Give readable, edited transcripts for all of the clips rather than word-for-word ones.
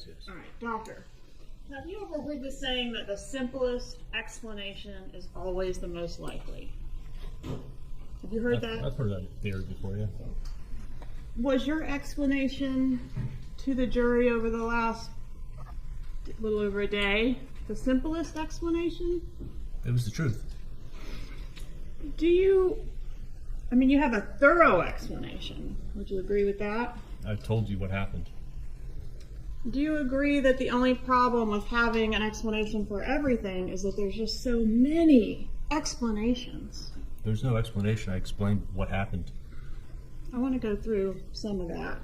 yes. All right, doctor. Have you ever heard the saying that the simplest explanation is always the most likely? Have you heard that? I've heard that theory before, yeah. Was your explanation to the jury over the last little over a day the simplest explanation? It was the truth. You have a thorough explanation. Would you agree with that? I've told you what happened. Do you agree that the only problem with having an explanation for everything is that there's just so many explanations? There's no explanation. I explained what happened. I want to go through some of that.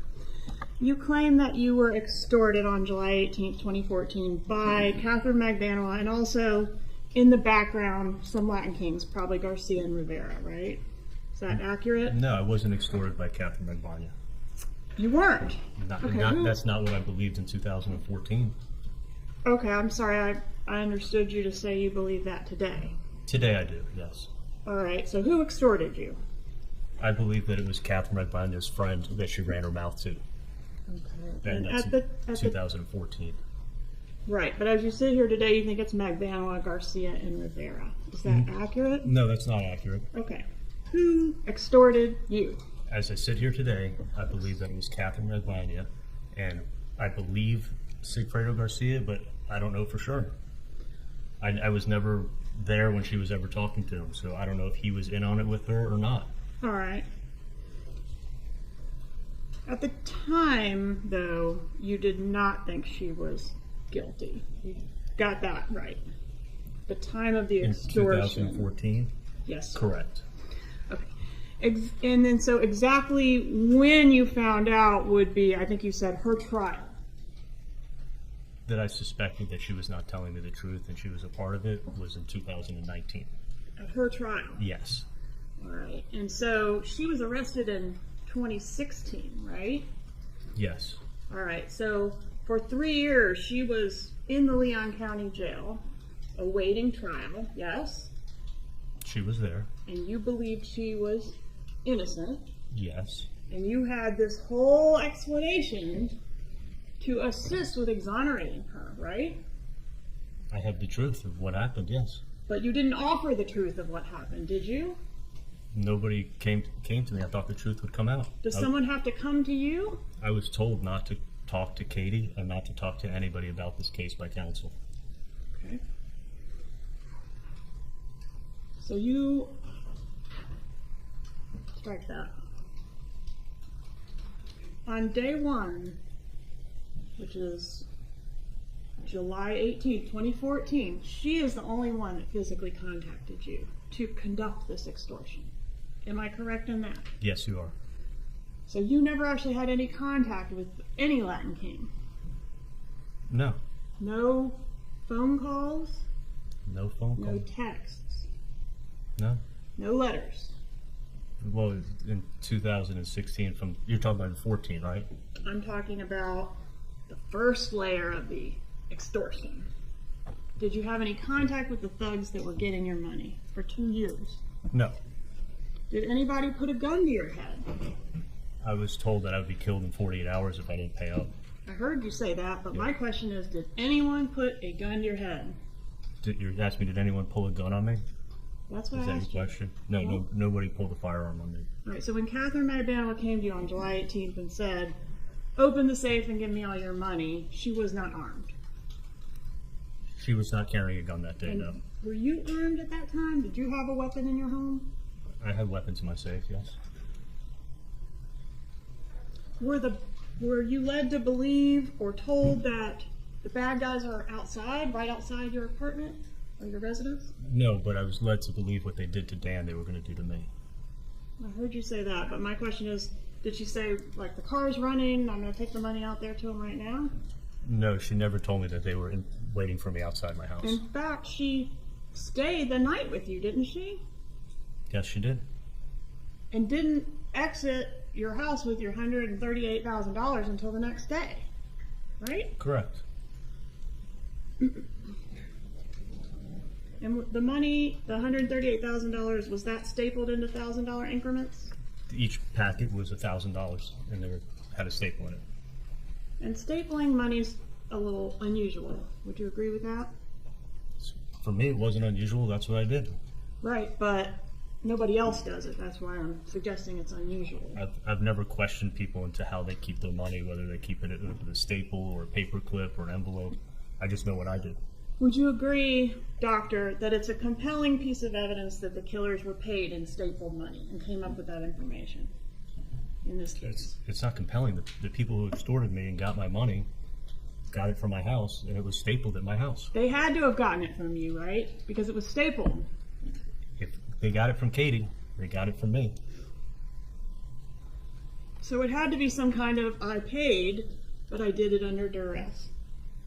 You claim that you were extorted on July 18th, 2014 by Catherine Magbanua and also in the background some Latin kings, probably Garcia and Rivera, right? Is that accurate? No, I wasn't extorted by Catherine Magbanua. You weren't? That's not what I believed in 2014. Okay, I'm sorry. I understood you to say you believe that today. Today I do, yes. All right, so who extorted you? I believe that it was Catherine Magbanua's friend that she ran her mouth to. Okay. And that's 2014. Right, but as you sit here today, you think it's Magbanua, Garcia, and Rivera. Is that accurate? No, that's not accurate. Okay. Who extorted you? As I sit here today, I believe that it was Catherine Magbanua, and I believe Sigfredo Garcia, but I don't know for sure. I was never there when she was ever talking to him, so I don't know if he was in on it with her or not. All right. At the time, though, you did not think she was guilty. You got that right. The time of the extortion. In 2014? Yes. Correct. Okay. And then so exactly when you found out would be, I think you said, her trial. That I suspected that she was not telling me the truth and she was a part of it was in 2019. At her trial? Yes. All right. And so she was arrested in 2016, right? Yes. All right. So for 3 years, she was in the Leon County Jail awaiting trial, yes? She was there. And you believed she was innocent. Yes. And you had this whole explanation to assist with exonerating her, right? I had the truth of what happened, yes. But you didn't offer the truth of what happened, did you? Nobody came to me. I thought the truth would come out. Does someone have to come to you? I was told not to talk to Katie and not to talk to anybody about this case by counsel. Okay. So you strike that. On day one, which is July 18th, 2014, she is the only one that physically contacted you to conduct this extortion. Am I correct in that? Yes, you are. So you never actually had any contact with any Latin king? No. No phone calls? No phone calls? No texts? No. No letters? Well, in 2016, you're talking about 14, right? I'm talking about the first layer of the extortion. Did you have any contact with the thugs that were getting your money for 2 years? No. Did anybody put a gun to your head? I was told that I would be killed in 48 hours if I didn't pay up. I heard you say that, but my question is, did anyone put a gun to your head? You asked me, did anyone pull a gun on me? That's what Is I that asked your you. question? No, nobody pulled a firearm on me. All right, so when Catherine Magbanua came to you on July 18th and said, open the safe and give me all your money, she was not armed. She was not carrying a gun that day, no. Were you armed at that time? Did you have a weapon in your home? I had weapons in my safe, yes. Were you led to believe or told that the bad guys are outside, right outside your apartment or your residence? No, but I was led to believe what they did to Dan, they were going to do to me. I heard you say that, but my question is, did she say, like, the car's running, I'm going to take the money out there to him right now? No, she never told me that they were waiting for me outside my house. In fact, she stayed the night with you, didn't she? Yes, she did. And didn't exit your house with your $138,000 until the next day, right? Correct. And the money, the $138,000, was that stapled into $1,000 increments? Each packet was $1,000, and they had a staple in it. And stapling money's a little unusual. Would you agree with that? For me, it wasn't unusual. That's what I did. Right, but nobody else does it. That's why I'm suggesting it's unusual. I've never questioned people into how they keep their money, whether they keep it with a staple or a paper clip or an envelope. I just know what I did. Would you agree, doctor, that it's a compelling piece of evidence that the killers were paid in stapled money and came up with that information in this case? It's not compelling. The people who extorted me and got my money got it from my house, and it was stapled at my house. They had to have gotten it from you, right? Because it was stapled. If they got it from Katie, they got it from me. So it had to be some kind of, I paid, but I did it under duress,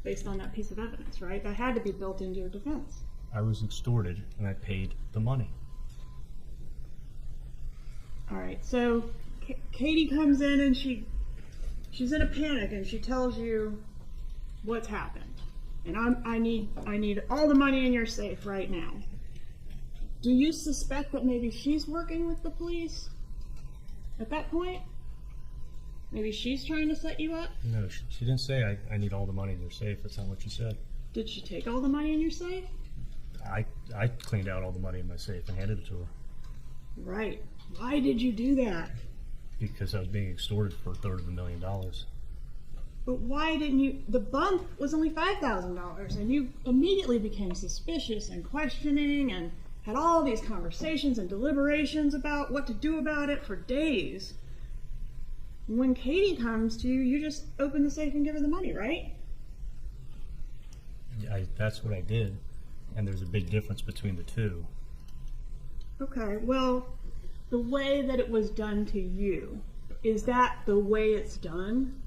based on that piece of evidence, right? That had to be built into your defense. I was extorted, and I paid the money. All right, so Katie comes in and she's in a panic, and she tells you what's happened. And I need all the money in your safe right now. Do you suspect that maybe she's working with the police at that point? Maybe she's trying to set you up? No, she didn't say I need all the money in your safe. That's not what she said. Did she take all the money in your safe? I cleaned out all the money in my safe and handed it to her. Right. Why did you do that? Because I was being extorted for $250,000. But why didn't you? The bump was only $5,000, and you immediately became suspicious and questioning and had all these conversations and deliberations about what to do about it for days. When Katie comes to you, you just open the safe and give her the money, right? That's what I did, and there's a big difference between the two. Okay, well, the way that it was done to you, is that the way it's done?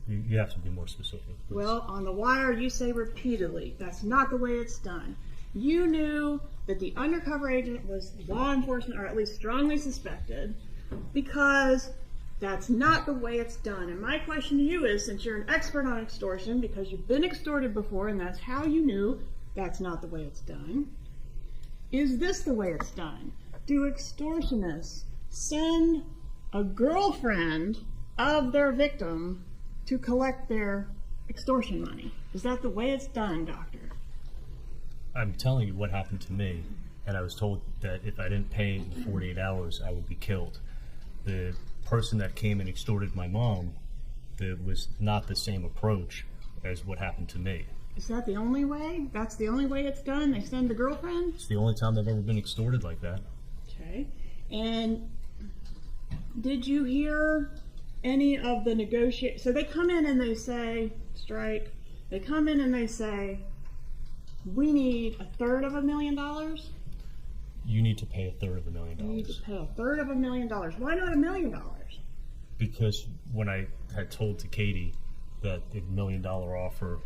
You have to be more specific, please. Well, on the wire, you say repeatedly, that's not the way it's done. You knew that the undercover agent was law enforcement, or at least strongly suspected, because that's not the way it's done. And my question to you is, since you're an expert on extortion, because you've been extorted before, and that's how you knew that's not the way it's done, is this the way it's done? Do extortionists send a girlfriend of their victim to collect their extortion money? Is that the way it's done, doctor? I'm telling you what happened to me, and I was told that if I didn't pay in 48 hours, I would be killed. The person that came and extorted my mom, there was not the same approach as what happened to me. Is that the only way? That's the only way it's done? They send the girlfriend? It's the only time I've ever been extorted like that. Okay. And did you hear any of the negotiate? So they come in and they say, strike. They come in and they say, we need $333,000. You need to pay $333,000. You need to pay $333,000. Why not $1 million? Because when I had told to Katie that the $1 million offer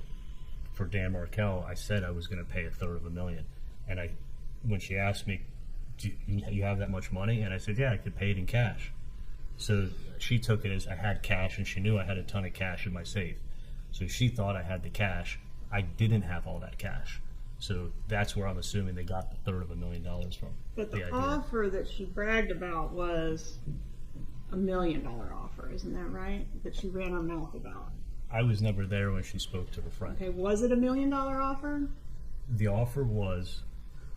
for Dan Markel, I said I was going to pay $333,000. And when she asked me, do you have that much money? And I said, yeah, I could pay it in cash. So she took it as I had cash, and she knew I had a ton of cash in my safe. So she thought I had the cash. I didn't have all that cash. So that's where I'm assuming they got the $333,000 from. But the idea. offer that she bragged about was $1 million offer, isn't that right? That she ran her mouth about. I was never there when she spoke to her friend. Okay, was it $1 million offer? The offer was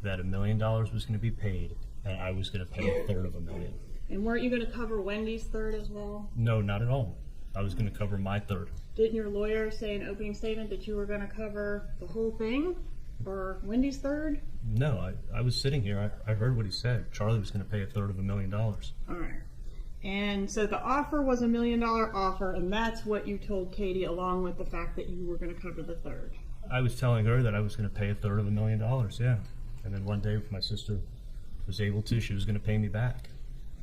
that $1 million was going to be paid, and I was going to pay $333,000. And weren't you going to cover Wendy's third as well? No, not at all. I was going to cover my third. Didn't your lawyer say in opening statement that you were going to cover the whole thing for Wendy's third? No, I was sitting here. I heard what he said. Charlie was going to pay $333,000. All right. And so the offer was $1 million offer, and that's what you told Katie, along with the fact that you were going to cover the third. I was telling her that I was going to pay $333,000, yeah. And then one day, if my sister was able to, she was going to pay me back.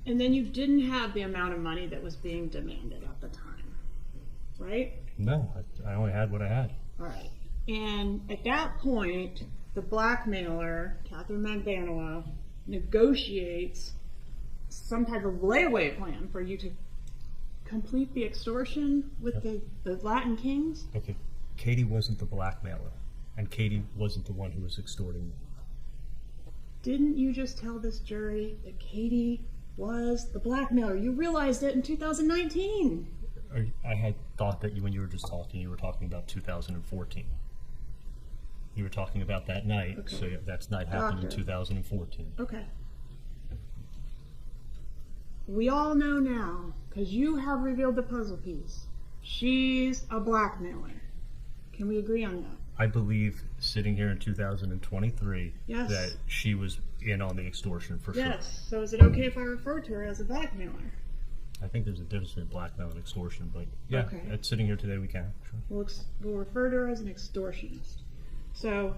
And then you didn't have the amount of money that was being demanded at the time, right? No, I only had what I had. All right. And at that point, the blackmailer, Catherine Magdanoa, negotiates some type of layaway plan for you to complete the extortion with the Latin kings? Okay, Katie wasn't the blackmailer, and Katie wasn't the one who was extorting me. Didn't you just tell this jury that Katie was the blackmailer? You realized it in 2019. I had thought that when you were just talking, you were talking about 2014. You were talking about that night, Okay. so that night happened in Doctor. 2014. Okay. We all know now, because you have revealed the puzzle piece. She's a blackmailer. Can we agree on that? I believe, sitting here in 2023, Yes. that she was in on the extortion for sure. Yes. So is it okay if I refer to her as a blackmailer? I think there's a difference between blackmail and extortion, but yeah, Okay. sitting here today, we can. Sure. We'll refer to her as an extortionist. So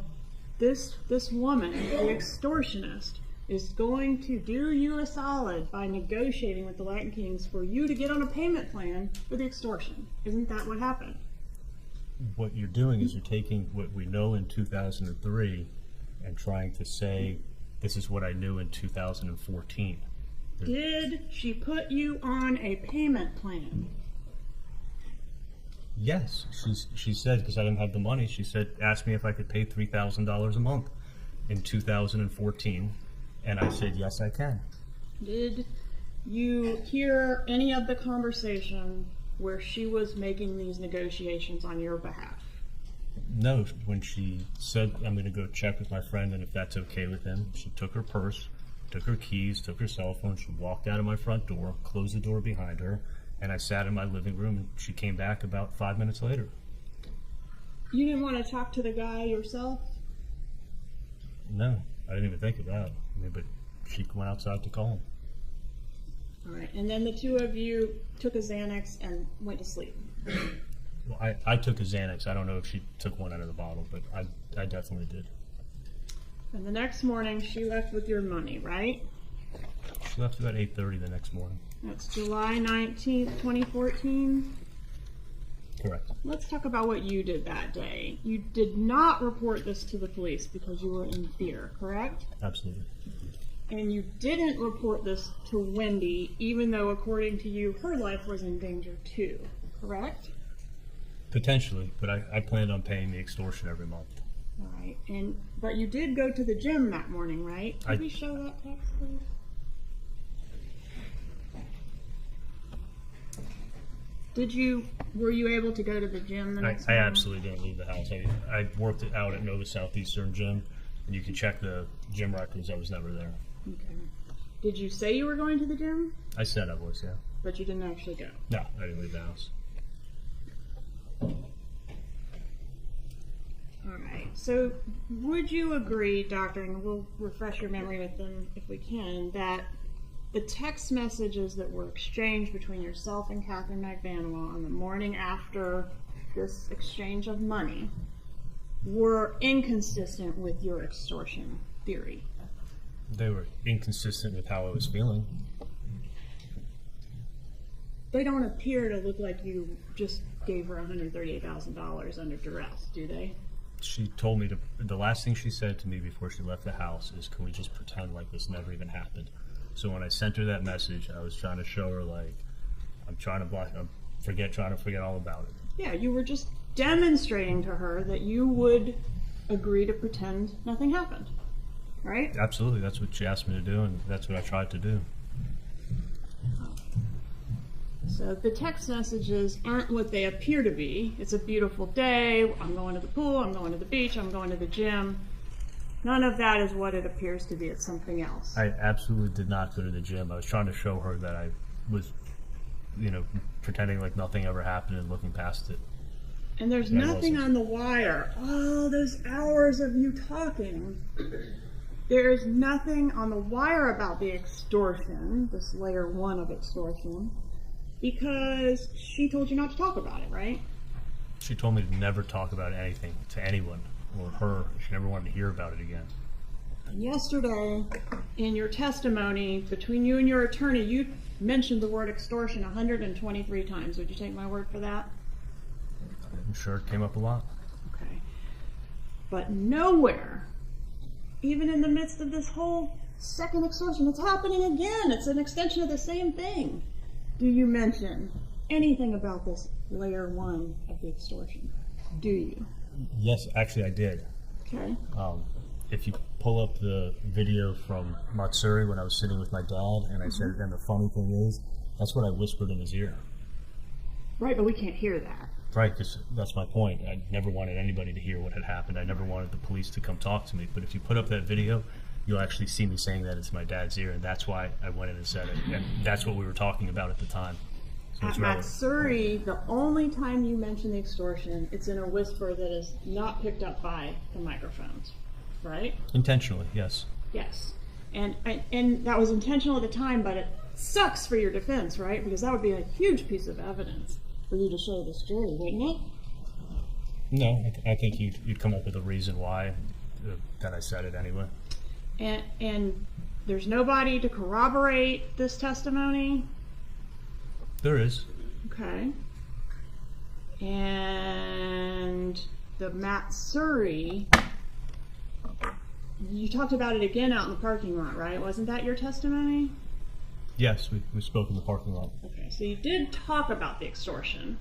this woman, the extortionist, is going to do you a solid by negotiating with the Latin Kings for you to get on a payment plan for the extortion. Isn't that what happened? What you're doing is you're taking what we know in 2003 and trying to say, this is what I knew in 2014. Did she put you on a payment plan? Yes, she said, because I didn't have the money, she said, asked me if I could pay $3,000 a month in 2014, and I said, yes, I can. Did you hear any of the conversation where she was making these negotiations on your behalf? No, when she said, I'm going to go check with my friend and if that's okay with him, she took her purse, took her keys, took her cell phone, she walked out of my front door, closed the door behind her, and I sat in my living room, and she came back about 5 minutes later. You didn't want to talk to the guy yourself? No, I didn't even think of that. I mean, but she went outside to call him. All right, and then the two of you took a Xanax and went to sleep. Well, I took a Xanax. I don't know if she took one out of the bottle, but I definitely did. And the next morning, she left with your money, right? She left about 8:30 the next morning. That's July 19th, 2014. Correct. Let's talk about what you did that day. You did not report this to the police because you were in fear, correct? Absolutely. And you didn't report this to Wendi, even though, according to you, her life was in danger too, correct? Potentially, but I planned on paying the extortion every month. All right, but you did go to the gym that morning, right? Can we show that text, please? Were you able to go to the gym the next I morning? absolutely didn't leave the house. I worked it out at Nova Southeastern Gym, and you can check the gym records. I was never there. Okay. Did you say you were going to the gym? I said I was, yeah. But you didn't actually go? No, I didn't leave the house. All right. So would you agree, Doctor, and we'll refresh your memory with them if we can, that the text messages that were exchanged between yourself and Catherine McVanoa on the morning after this exchange of money were inconsistent with your extortion theory? They were inconsistent with how I was feeling. They don't appear to look like you just gave her $138,000 under duress, do they? She told me the last thing she said to me before she left the house is, can we just pretend like this never even happened? So when I sent her that message, I was trying to show her, like, I'm trying to forget all about it. Yeah, you were just demonstrating to her that you would agree to pretend nothing happened, right? Absolutely, that's what she asked me to do, and that's what I tried to do. So the text messages aren't what they appear to be. It's a beautiful day, I'm going to the pool, I'm going to the beach, I'm going to the gym. None of that is what it appears to be. It's something else. I absolutely did not go to the gym. I was trying to show her that I was, pretending like nothing ever happened and looking past it. And there's And I nothing wasn't. on the wire. All those hours of you talking. There is nothing on the wire about the extortion, this layer 1 of extortion, because she told you not to talk about it, right? She told me to never talk about anything to anyone or her. She never wanted to hear about it again. And yesterday, in your testimony, between you and your attorney, you mentioned the word extortion 123 times. Would you take my word for that? I'm sure it came up a lot. Okay. But nowhere, even in the midst of this whole second extortion, it's happening again. It's an extension of the same thing. Do you mention anything about this layer 1 of the extortion? Do you? Yes, actually I did. Okay. If you pull up the video from Matsuri when I was sitting with my dad, and I said, and the funny thing is, that's what I whispered in his ear. Right, but we can't hear that. Right, because that's my point. I never wanted anybody to hear what had happened. I never wanted the police to come talk to me. But if you put up that video, you'll actually see me saying that it's my dad's ear, and that's why I went in and said it. And that's what we were talking about at the time. So it's At relevant. Matsuri, the only time you mention the extortion, it's in a whisper that is not picked up by the microphones, right? Intentionally, yes. Yes. And that was intentional at the time, but it sucks for your defense, right? Because that would be a huge piece of evidence for you to show this jury, wouldn't it? No, I think you'd come up with a reason why that I said it anyway. And there's nobody to corroborate this testimony? There is. Okay. And the Matsuri, you talked about it again out in the parking lot, right? Wasn't that your testimony? Yes, we spoke in the parking lot. Okay, so you did talk about the extortion.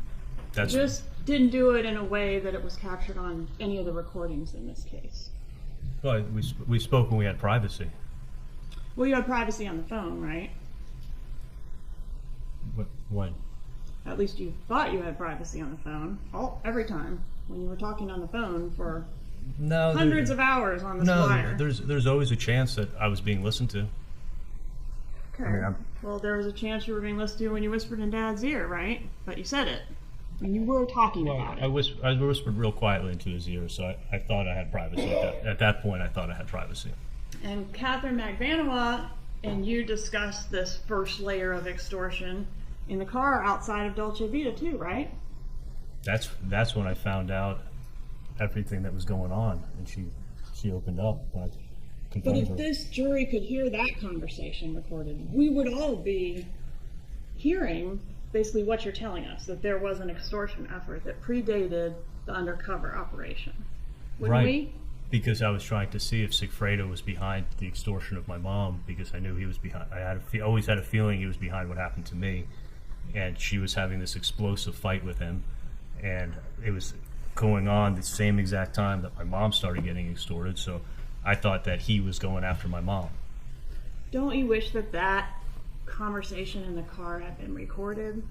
That's You just didn't do it in a way that it was captured on any of the recordings in this case. well, we spoke when we had privacy. Well, you had privacy on the phone, right? When? At least you thought you had privacy on the phone. Every time when you were talking on the phone for No, hundreds of hours on this no. wire. There's always a chance that I was being listened to. Okay. I mean, well, there was a chance you were being listened to when you whispered in Dad's ear, right? But you said it. And you were talking about it. I whispered real quietly into his ear, so I thought I had privacy. At that point, I thought I had privacy. And Catherine McVanoa and you discussed this first layer of extortion in the car outside of Dolce Vita too, right? That's when I found out everything that was going on, and she opened up when I But confronted if her. this jury could hear that conversation recorded, we would all be hearing basically what you're telling us, that there was an extortion effort that predated the undercover operation. Wouldn't Right. we? Because I was trying to see if Sigfredo was behind the extortion of my mom, because I knew he was behind. Always had a feeling he was behind what happened to me, and she was having this explosive fight with him, and it was going on the same exact time that my mom started getting extorted. So I thought that he was going after my mom. Don't you wish that that conversation in the car had been recorded?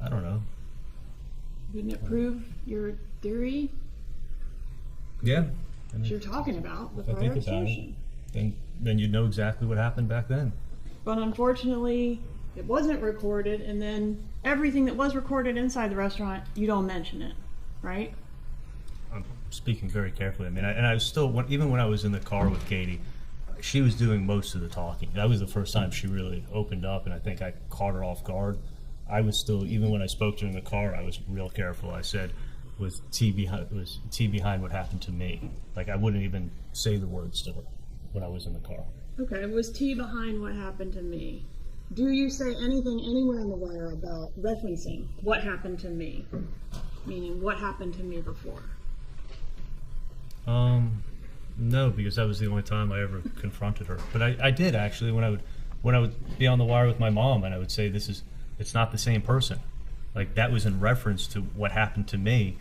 I don't know. Wouldn't it prove your theory Yeah. that you're talking about, the If I prior think about it. extortion? Then you'd know exactly what happened back then. But unfortunately, it wasn't recorded, and then everything that was recorded inside the restaurant, you don't mention it, right? I'm speaking very carefully. I mean, I was still, even when I was in the car with Katie, she was doing most of the talking. That was the first time she really opened up, and I think I caught her off guard. I was still, even when I spoke to her in the car, I was real careful. I said, was T behind what happened to me? Like, I wouldn't even say the words to her when I was in the car. Okay, was T behind what happened to me? Do you say anything anywhere in the wire about referencing what happened to me? Meaning, what happened to me before? No, because that was the only time I ever confronted her. But I did actually when I would be on the wire with my mom, and I would say it's not the same person. Like, that was in reference to what happened to me,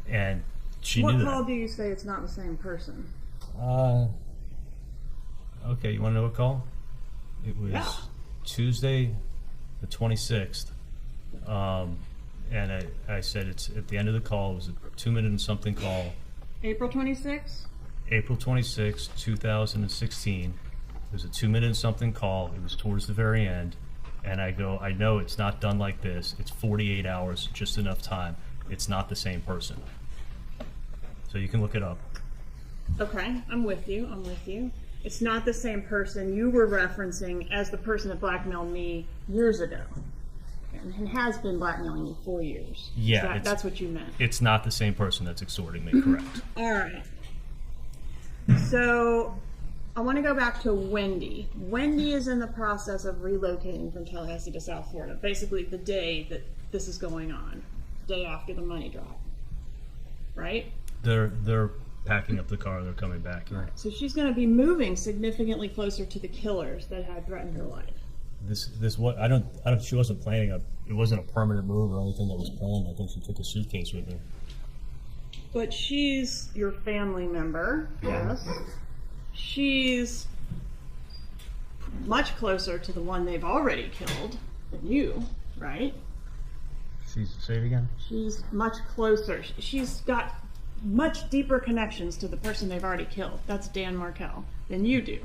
and she What knew call that. do you say it's not the same person? Okay, you want to know what call? It was Yeah. Tuesday, the 26th, and I said it's at the end of the call. It was a 2-minute and something call. April 26th? April 26, 2016. It was a 2-minute and something call. It was towards the very end. And I go, I know it's not done like this. It's 48 hours, just enough time. It's not the same person. So you can look it up. Okay, I'm with you. It's not the same person you were referencing as the person that blackmailed me years ago. And has been blackmailing you for years. Yeah, That's what you meant. It's not the same person that's extorting me, correct? All right. So I want to go back to Wendi. Wendi is in the process of relocating from Tallahassee to South Florida, basically the day that this is going on, day after the money drop, right? They're packing up the car. They're coming back. Yeah. So she's going to be moving significantly closer to the killers that had threatened her life. This what I don't. She wasn't planning it wasn't a permanent move or anything that was planned. I think she took a suitcase with her. But she's your family member, yes. She's much closer to the one they've already killed than you, right? Say it again. She's much closer. She's got much deeper connections to the person they've already killed. That's Dan Markel than you do.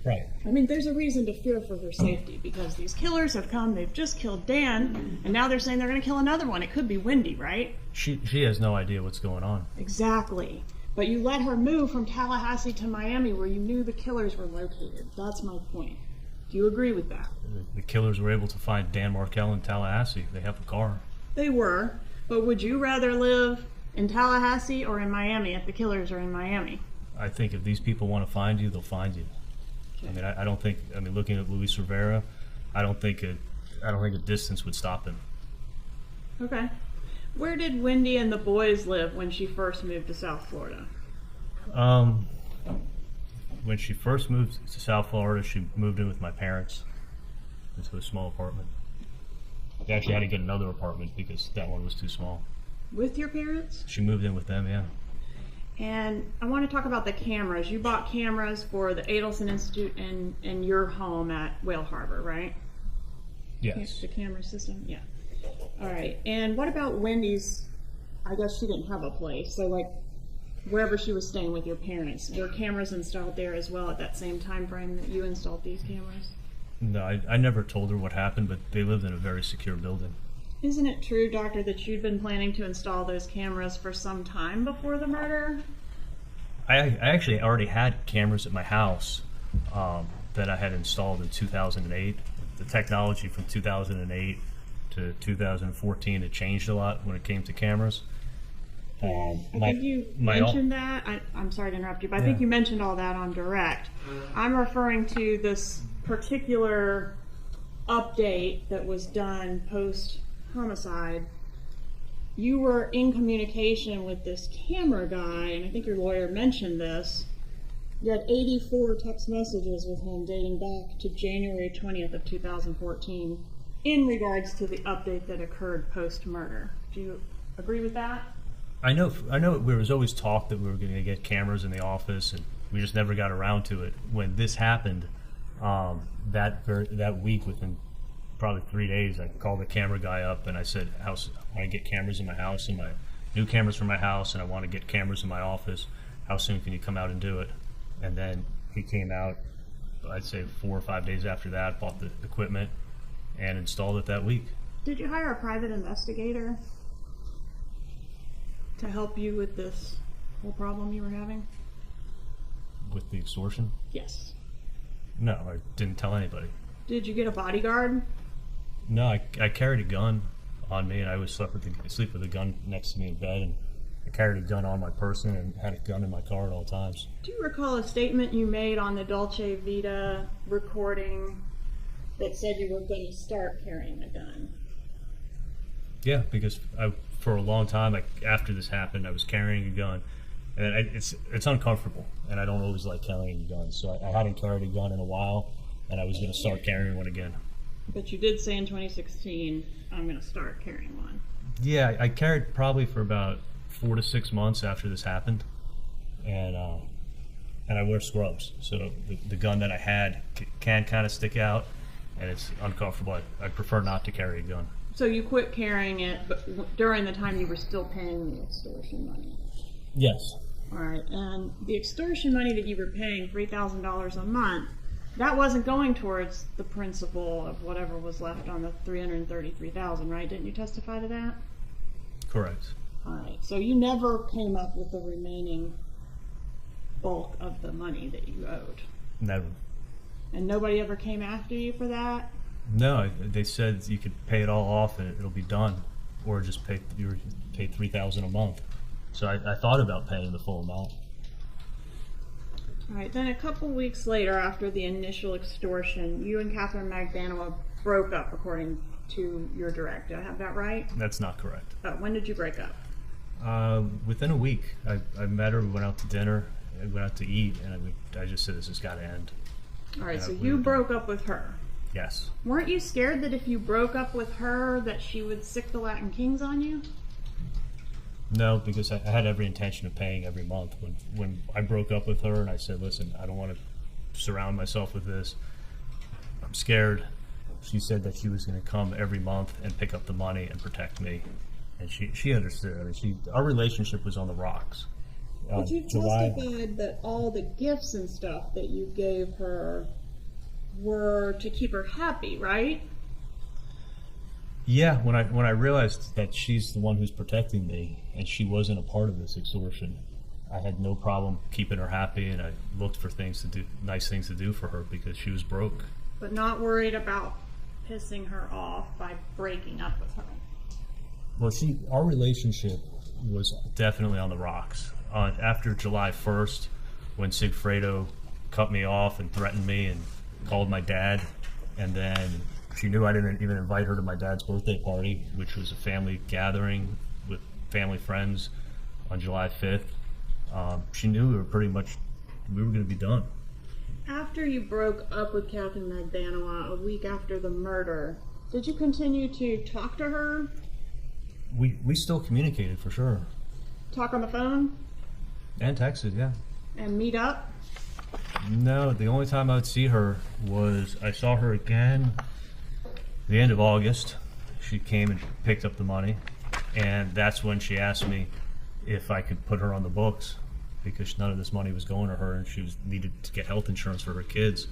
Right. I mean, there's a reason to fear for her safety because these killers have come, they've just killed Dan, and now they're saying they're going to kill another one. It could be Wendi, right? She has no idea what's going on. Exactly. But you let her move from Tallahassee to Miami where you knew the killers were located. That's my point. Do you agree with that? The killers were able to find Dan Markel in Tallahassee. They have a car. They were. But would you rather live in Tallahassee or in Miami if the killers are in Miami? I think if these people want to find you, they'll find you. I mean, I don't think. I mean, looking at Luis Rivera, I don't think a distance would stop him. Okay. Where did Wendi and the boys live when she first moved to South Florida? When she first moved to South Florida, she moved in with my parents into a small apartment. They actually had to get another apartment because that one was too small. With your parents? She moved in with them, yeah. And I want to talk about the cameras. You bought cameras for the Adelson Institute and your home at Whale Harbor, right? Yes. The camera system? Yeah. All right. And what about Wendy's? I guess she didn't have a place. So, like, wherever she was staying with your parents, were cameras installed there as well at that same time frame that you installed these cameras? No, I never told her what happened, but they lived in a very secure building. Isn't it true, Doctor, that you'd been planning to install those cameras for some time before the murder? I actually already had cameras at my house that I had installed in 2008. The technology from 2008 to 2014 had changed a lot when it came to cameras. I think you mentioned that. I'm sorry to interrupt you, but I think you mentioned all that on direct. I'm referring to this particular update that was done post-homicide. You were in communication with this camera guy, and I think your lawyer mentioned this. You had 84 text messages with him dating back to January 20th of 2014 in regards to the update that occurred post-murder. Do you agree with that? I know. There was always talk that we were going to get cameras in the office, and we just never got around to it. When this happened, that week, within probably 3 days, I called the camera guy up and I said, I want to get cameras in my house and my new cameras for my house, and I want to get cameras in my office. How soon can you come out and do it? And then he came out, I'd say 4 or 5 days after that, bought the equipment and installed it that week. Did you hire a private investigator to help you with this whole problem you were having? With the extortion? Yes. No, I didn't tell anybody. Did you get a bodyguard? No, I carried a gun on me, and I always sleep with a gun next to me in bed, and I carried a gun on my person and had a gun in my car at all times. Do you recall a statement you made on the Dolce Vita recording that said you were going to start carrying a gun? Yeah, because for a long time, after this happened, I was carrying a gun, and it's uncomfortable, and I don't always like carrying a gun, so I hadn't carried a gun in a while, and I was going to start carrying one again. But you did say in 2016, I'm going to start carrying one. Yeah, I carried probably for about 4 to 6 months after this happened, and I wear scrubs, so the gun that I had can kind of stick out, and it's uncomfortable. I prefer not to carry a gun. So you quit carrying it, but during the time you were still paying the extortion money? Yes. All right, and the extortion money that you were paying, $3,000 a month, that wasn't going towards the principal of whatever was left on the $333,000, right? Didn't you testify to that? Correct. All right, so you never came up with the remaining bulk of the money that you owed? Never. And nobody ever came after you for that? No, they said you could pay it all off and it'll be done, or just pay $3,000 a month. So I thought about paying the full amount. All right, then a couple weeks later, after the initial extortion, you and Catherine Magdanoa broke up, according to your direct. Do I have that right? That's not correct. When did you break up? Within a week. I met her, we went out to dinner, we went out to eat, and I just said, this has got to end. All right, so you broke up with her. Yes. Weren't you scared that if you broke up with her that she would sick the Latin Kings on you? No, because I had every intention of paying every month. When I broke up with her and I said, listen, I don't want to surround myself with this. I'm scared. She said that she was going to come every month and pick up the money and protect me. And she understood. I mean, our relationship was on the rocks. But you testified that all the gifts and stuff that you gave her were to keep her happy, right? Yeah, when I realized that she's the one who's protecting me and she wasn't a part of this extortion, I had no problem keeping her happy, and I looked for things to do, nice things to do for her because she was broke. But not worried about pissing her off by breaking up with her. Well, our relationship was definitely on the rocks. After July 1st, when Sigfredo cut me off and threatened me and called my dad, and then she knew I didn't even invite her to my dad's birthday party, which was a family gathering with family friends on July 5th. She knew we were going to be done. After you broke up with Catherine Magdanoa a week after the murder, did you continue to talk to her? We still communicated, for sure. Talk on the phone? And texted, yeah. And meet up? No, the only time I would see her was I saw her again the end of August. She came and picked up the money, and that's when she asked me if I could put her on the books because none of this money was going to her, and she needed to get health insurance for her kids.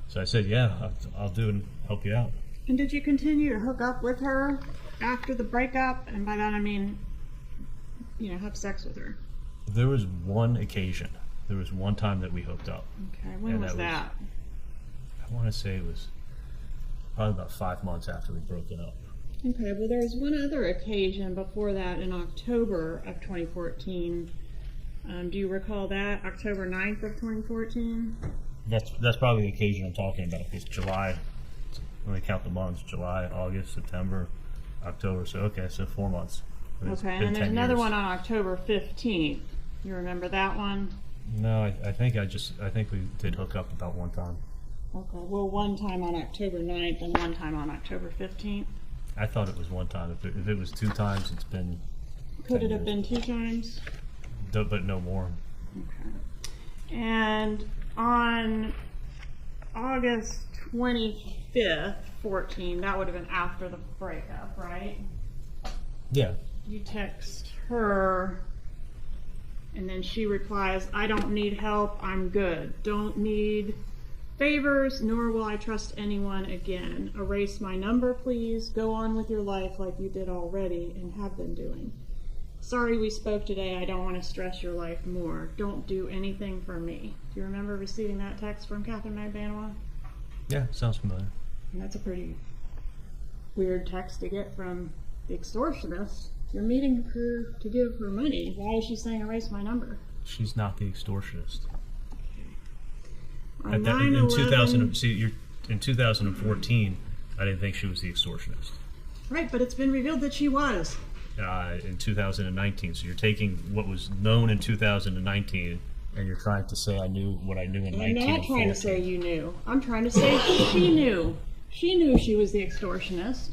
So I said, yeah, I'll do it and help you out. And did you continue to hook up with her after the breakup? And by that I mean, have sex with her. There was one occasion. There was one time that we hooked up. Okay, when was that? I want to say it was probably about 5 months after we broke it up. Okay, well there was one other occasion before that in October of 2014. Do you recall that? October 9th of 2014? That's probably the occasion I'm talking about. It's July. Let me count the months. July, August, September, October. So 4 months. Okay, and there's another one on October 15th. You remember that one? No, I think we did hook up about one time. Okay, well one time on October 9th and one time on October 15th. I thought it was one time. If it was 2 times, it's been... Could it have been 2 times? But no more. Okay. And on August 25th, 14, that would have been after the breakup, right? Yeah. You text her, and then she replies, I don't need help, I'm good. Don't need favors, nor will I trust anyone again. Erase my number, please. Go on with your life like you did already and have been doing. Sorry we spoke today. I don't want to stress your life more. Don't do anything for me. Do you remember receiving that text from Catherine Magdanoa? Yeah, sounds familiar. And that's a pretty weird text to get from the extortionist. You're meeting her to give her money. Why is she saying erase my number? She's not the extortionist. On in 2014, I didn't think she was the extortionist. Right, but it's been revealed that she was. In 2019, so you're taking what was known in 2019, and you're trying to say I knew what I knew in 19. I'm not trying to say you knew. I'm trying to say she knew. She knew she was the extortionist.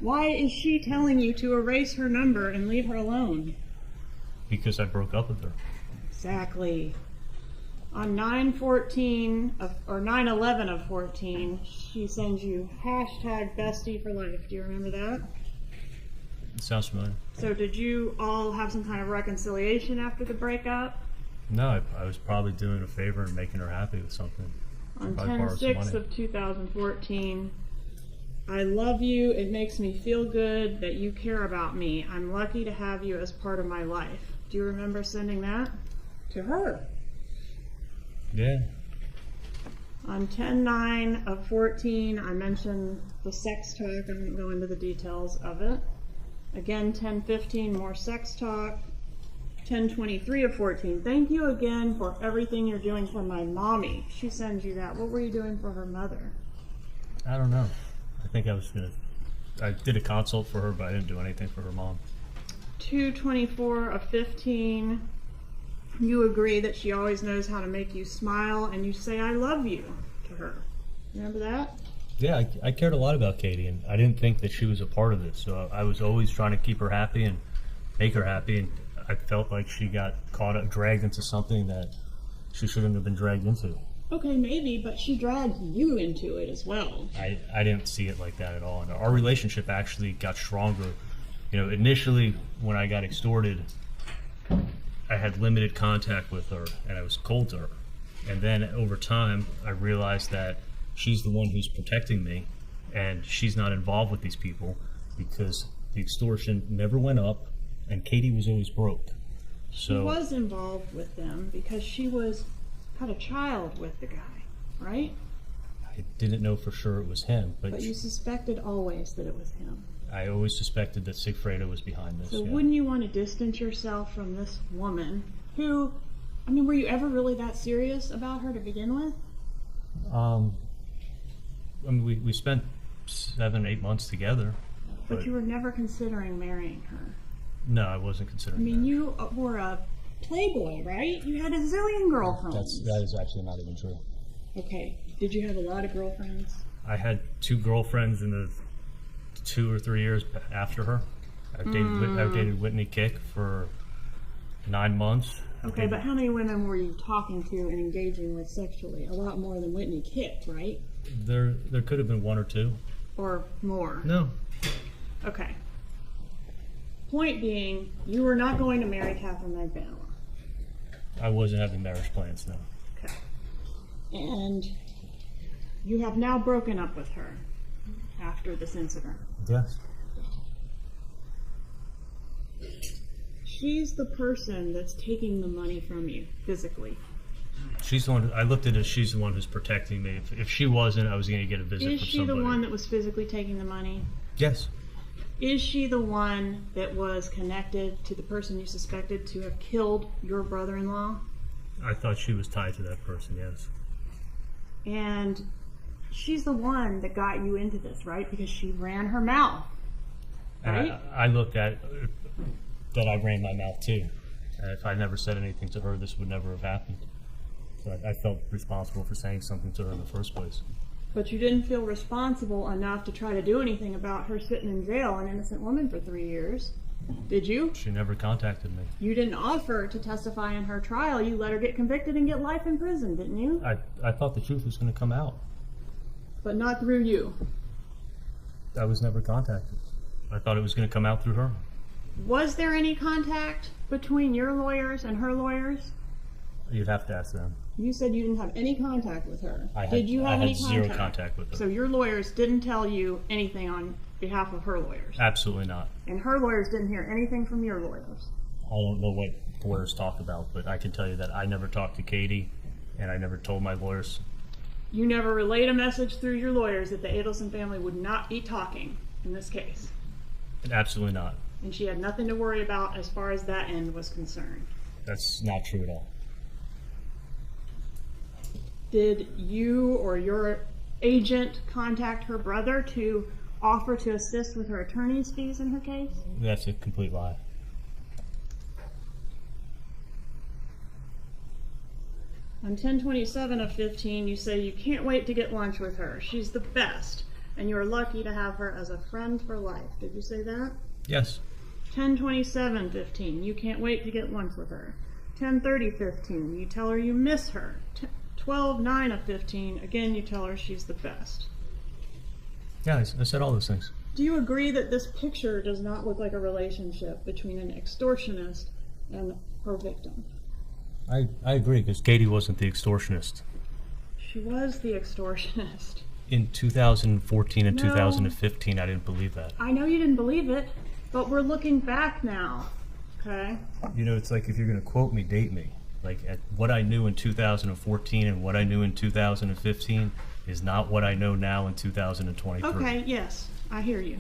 Why is she telling you to erase her number and leave her alone? Because I broke up with her. Exactly. On 9/11 of 14, she sends you #bestie for life. Do you remember that? It sounds familiar. So did you all have some kind of reconciliation after the breakup? No, I was probably doing a favor and making her happy with something. On 10/6 of 2014, I love you. It makes me feel good that you care about me. I'm lucky to have you as part of my life. Do you remember sending that to her? Yeah. On 10/9 of 14, I mentioned the sex talk. I won't go into the details of it. Again, 10/15, more sex talk. 10/23 of 14, thank you again for everything you're doing for my mommy. She sends you that. What were you doing for her mother? I don't know. I think I did a consult for her, but I didn't do anything for her mom. 2/24 of 15, you agree that she always knows how to make you smile, and you say I love you to her. Remember that? Yeah, I cared a lot about Katie, and I didn't think that she was a part of this. So I was always trying to keep her happy and make her happy, and I felt like she got dragged into something that she shouldn't have been dragged into. Okay, maybe, but she dragged you into it as well. I didn't see it like that at all. And our relationship actually got stronger. You know, initially when I got extorted, I had limited contact with her and I was cold to her. And then over time, I realized that she's the one who's protecting me and she's not involved with these people because the extortion never went up and Katie was always broke. She was involved with them because she had a child with the guy, right? I didn't know for sure it was him, But you suspected always that it was him. I always suspected that Sigfredo was behind this. So wouldn't you want to distance yourself from this woman who, I mean, were you ever really that serious about her to begin with? I mean, we spent 7-8 months together. But you were never considering marrying her. No, I wasn't considering I mean, that. you were a playboy, right? You had a zillion girlfriends. That is actually not even true. Okay. Did you have a lot of girlfriends? I had 2 girlfriends in the 2 or 3 years after her. I dated Whitney Kick for 9 months. Okay, but how many women were you talking to and engaging with sexually? A lot more than Whitney Kick, right? There could have been 1 or 2. Or more? No. Okay. Point being, you were not going to marry Catherine Magbanua. I wasn't having marriage plans, no. Okay. And you have now broken up with her after this incident. Yes. She's the person that's taking the money from you physically. She's the one. I looked at it as she's the one who's protecting me. If she wasn't, I was going to get a visit Is from she somebody. the one that was physically taking the money? Yes. Is she the one that was connected to the person you suspected to have killed your brother-in-law? I thought she was tied to that person, yes. And she's the one that got you into this, right? Because she ran her mouth, right? And I looked at that I ran my mouth too. And if I never said anything to her, this would never have happened. So I felt responsible for saying something to her in the first place. But you didn't feel responsible enough to try to do anything about her sitting in jail, an innocent woman, for 3 years. Did you? She never contacted me. You didn't offer to testify in her trial. You let her get convicted and get life in prison, didn't you? I thought the truth was going to come out. But not through you. I was never contacted. I thought it was going to come out through her. Was there any contact between your lawyers and her lawyers? You'd have to ask them. You said you didn't have any contact with her. I Did you have had any zero contact with her. So your lawyers didn't tell you anything on behalf of her lawyers? Absolutely not. And her lawyers didn't hear anything from your lawyers? I don't know what lawyers talk about, but I can tell you that I never talked to Katie, and I never told my lawyers. You never relayed a message through your lawyers that the Adelson family would not be talking in this case? Absolutely not. And she had nothing to worry about as far as that end was concerned? That's not true at all. Did you or your agent contact her brother to offer to assist with her attorney's fees in her case? That's a complete lie. On 10/27 of 15, you say you can't wait to get lunch with her. She's the best, and you are lucky to have her as a friend for life. Did you say that? Yes. 10/27/15, you can't wait to get lunch with her. 10/30/15, you tell her you miss her. 12/9 of 15, again you tell her she's the best. Yeah, I said all those things. Do you agree that this picture does not look like a relationship between an extortionist and her victim? I agree, because Katie wasn't the extortionist. She was the extortionist. In 2014 and No. 2015, I didn't believe that. I know you didn't believe it, but we're looking back now, okay? You know, it's like if you're going to quote me, date me. Like, at what I knew in 2014 and what I knew in 2015 is not what I know now in 2023. Okay, yes, I hear you.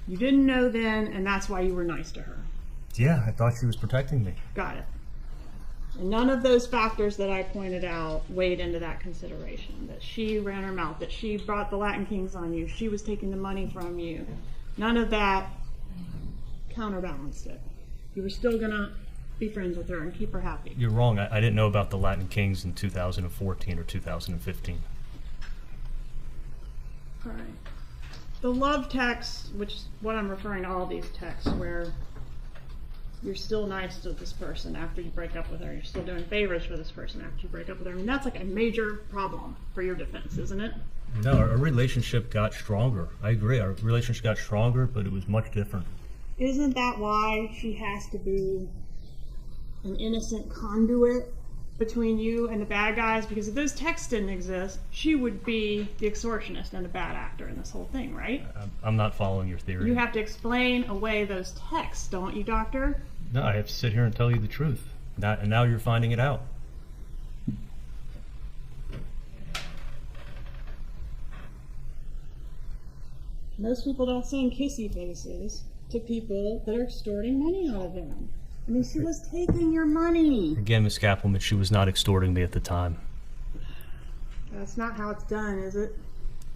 You didn't know then, and that's why you were nice to her. Yeah, I thought she was protecting me. Got it. And none of those factors that I pointed out weighed into that consideration. That she ran her mouth, that she brought the Latin Kings on you, she was taking the money from you. None of that counterbalanced it. You were still gonna be friends with her and keep her happy. You're wrong. I didn't know about the Latin Kings in 2014 or 2015. All right. The love text, which is what I'm referring to all these texts, where you're still nice to this person after you break up with her. You're still doing favors for this person after you break up with her. I mean, that's like a major problem for your defense, isn't it? No, our relationship got stronger. I agree. Our relationship got stronger, but it was much different. Isn't that why she has to be an innocent conduit between you and the bad guys? Because if those texts didn't exist, she would be the extortionist and the bad actor in this whole thing, right? I'm not following your theory. You have to explain away those texts, don't you, Doctor? No, I have to sit here and tell you the truth. And now you're finding it out. Most people don't send kissy faces to people that are extorting money out of them. I mean, she was taking your money. Again, Miss Cappleman, she was not extorting me at the time. That's not how it's done, is it?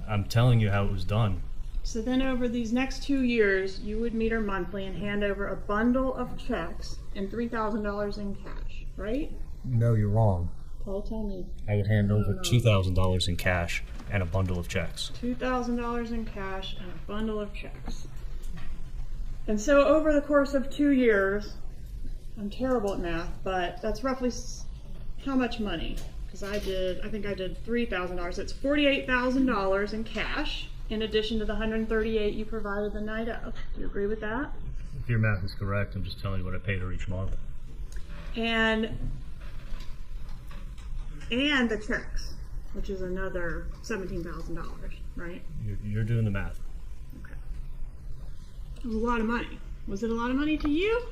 I'm telling you how it was done. So then over these next 2 years, you would meet her monthly and hand over a bundle of checks and $3,000 in cash, right? No, you're wrong. Paul, tell me. I would hand over $2,000 in cash and a bundle of checks. $2,000 in cash and a bundle of checks. And so over the course of 2 years, I'm terrible at math, but that's roughly how much money? Because I think I did $3,000. It's $48,000 in cash, in addition to the $138 you provided the night of. Do you agree with that? If your math is correct, I'm just telling you what I paid her each month. And the checks, which is another $17,000, right? You're doing the math. Okay. It was a lot of money. Was it a lot of money to you?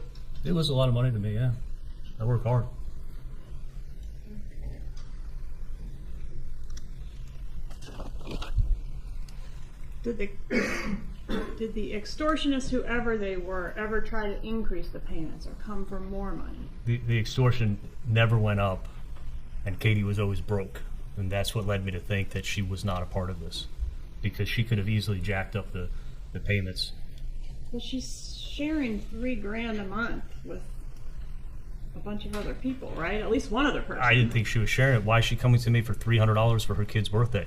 It was a lot of money to me, yeah. I work hard. Did the extortionists, whoever they were, ever try to increase the payments or come for more money? The extortion never went up, and Katie was always broke. And that's what led me to think that she was not a part of this, because she could have easily jacked up the payments. Well, she's sharing $3,000 a month with a bunch of other people, right? At least one other person. I didn't think she was sharing it. Why is she coming to me for $300 for her kid's birthday?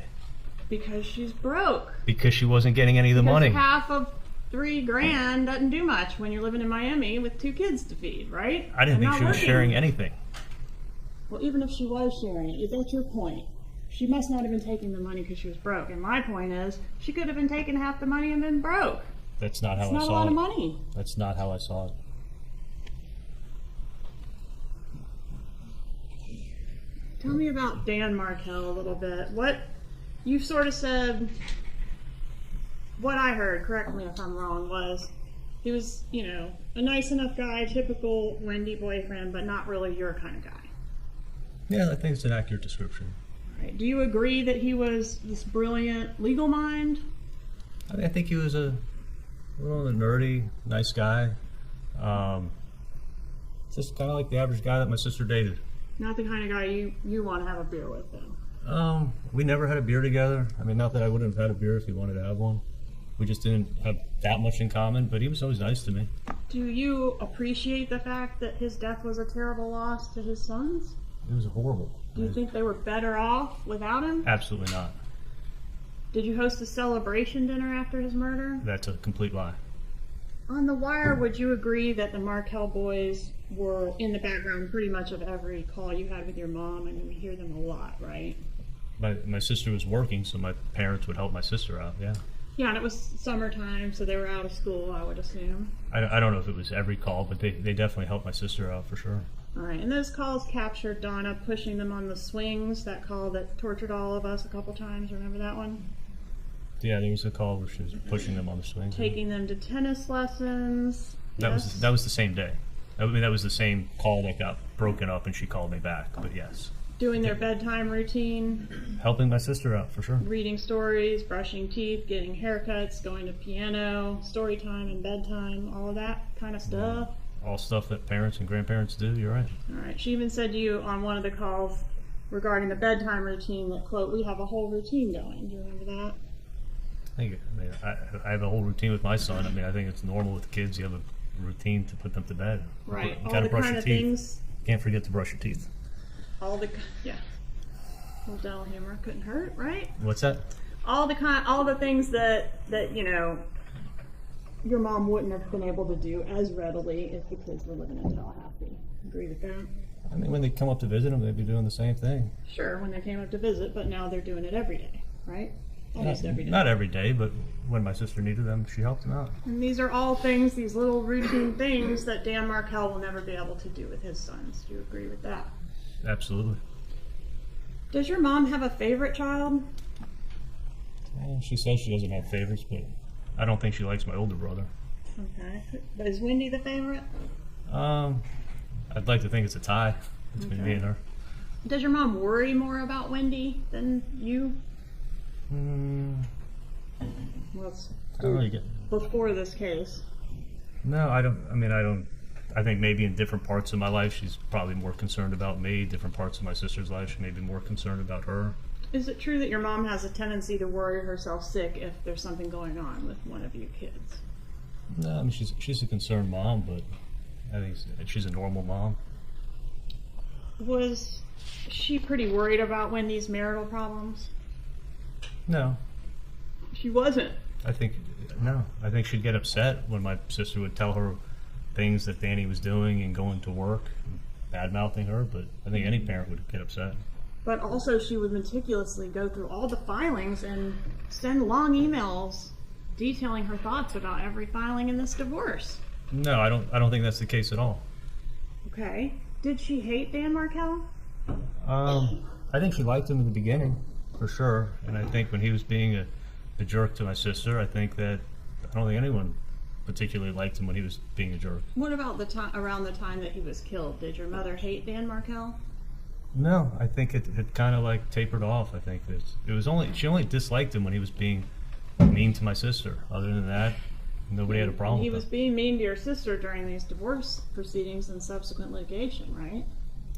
Because she's broke. Because she wasn't getting any of the money. Half of $3,000 doesn't do much when you're living in Miami with 2 kids to feed, right? I didn't think she was sharing anything. Well, even if she was sharing it, is that your point? She must not have been taking the money because she was broke. And my point is, she could have been taking half the money and been broke. That's not how I saw it. It's not a lot of money. That's not how I saw it. Tell me about Dan Markel a little bit. What you've sort of said, what I heard, correct me if I'm wrong, was he was, a nice enough guy, typical Wendi boyfriend, but not really your kind of guy. Yeah, I think it's an accurate description. All right. Do you agree that he was this brilliant legal mind? I think he was a little nerdy, nice guy. Just kind of like the average guy that my sister dated. Not the kind of guy you want to have a beer with, though. We never had a beer together. I mean, not that I wouldn't have had a beer if he wanted to have one. We just didn't have that much in common, but he was always nice to me. Do you appreciate the fact that his death was a terrible loss to his sons? It was horrible. Do you think they were better off without him? Absolutely not. Did you host a celebration dinner after his murder? That's a complete lie. On The Wire, would you agree that the Markel boys were in the background pretty much of every call you had with your mom? I mean, we hear them a lot, right? My sister was working, so my parents would help my sister out, yeah. Yeah, and it was summertime, so they were out of school, I would assume. I don't know if it was every call, but they definitely helped my sister out for sure. All right, and those calls captured Donna pushing them on the swings, that call that tortured all of us a couple times. Remember that one? Yeah, there was a call where she was pushing them on the swings. Taking them to tennis lessons. That was the same day. I mean, that was the same call that got broken up, and she called me back. But yes. Doing their bedtime routine. Helping my sister out for sure. Reading stories, brushing teeth, getting haircuts, going to piano, story time and bedtime, all of that kind of stuff. All stuff that parents and grandparents do. You're right. All right. She even said to you on one of the calls regarding the bedtime routine that, quote, we have a whole routine going. Do you remember that? I have a whole routine with my son. I mean, I think it's normal with kids. You have a routine to put them to bed. Right. You gotta brush your teeth. Things. Can't forget to brush your teeth. Yeah. A little dental humor couldn't hurt, right? What's that? All the things that your mom wouldn't have been able to do as readily if the kids were living in Tallahassee. Agree with that? I mean, when they come up to visit them, they'd be doing the same thing. Sure, when they came up to visit, but now they're doing it every day, right? Almost every day. Not every day, but when my sister needed them, she helped them out. And these are all things, these little routine things that Dan Markell will never be able to do with his sons. Do you agree with that? Absolutely. Does your mom have a favorite child? Well, she says she doesn't have favorites, but I don't think she likes my older brother. Okay. But is Wendi the favorite? I'd like to think it's a tie between me and her. Does your mom worry more about Wendi than you? Well, it's I don't really get. before this case. No, I don't. I mean, I don't. I think maybe in different parts of my life, she's probably more concerned about me. Different parts of my sister's life, she may be more concerned about her. Is it true that your mom has a tendency to worry herself sick if there's something going on with one of you kids? No, I mean she's a concerned mom, but I think she's a normal mom. Was she pretty worried about Wendy's marital problems? No, She wasn't. I think no. I think she'd get upset when my sister would tell her things that Danny was doing and going to work, bad mouthing her. But I think any parent would get upset. But also she would meticulously go through all the filings and send long emails detailing her thoughts about every filing in this divorce. No, I don't think that's the case at all. Okay. Did she hate Dan Markell? I think she liked him in the beginning, for sure. And I think when he was being a jerk to my sister, I don't think anyone particularly liked him when he was being a jerk. What about the time around the time that he was killed? Did your mother hate Dan Markell? No, I think it kind of like tapered off. I think that she only disliked him when he was being mean to my sister. Other than that, nobody had a problem He with was being mean to your sister during these divorce proceedings and subsequent litigation, right?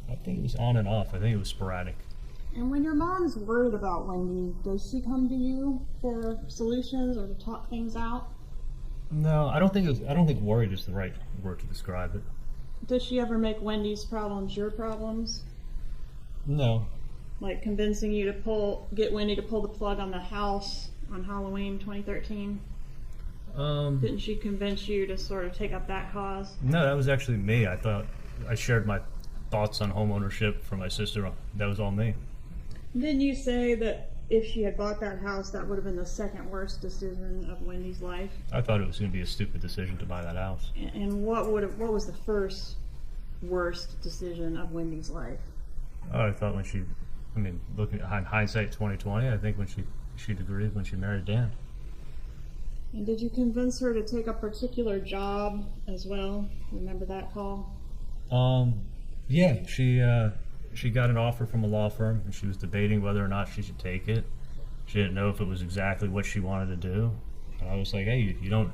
I think it was on and off. I think it was sporadic. And when your mom's worried about Wendi, does she come to you for solutions or to talk things out? No, I don't think worried is the right word to describe it. Does she ever make Wendy's problems your problems? No. Like convincing you to get Wendi to pull the plug on the house on Halloween 2013? Didn't she convince you to sort of take up that cause? No, that was actually me. I thought I shared my thoughts on home ownership for my sister. That was all me. Didn't you say that if she had bought that house, that would have been the second worst decision of Wendy's life? I thought it was going to be a stupid decision to buy that house. And what was the first worst decision of Wendy's life? I thought looking at hindsight 2020, I think when she'd agreed when she married Dan. And did you convince her to take a particular job as well? Remember that call? Yeah, she got an offer from a law firm, and she was debating whether or not she should take it. She didn't know if it was exactly what she wanted to do. And I was like, hey, you don't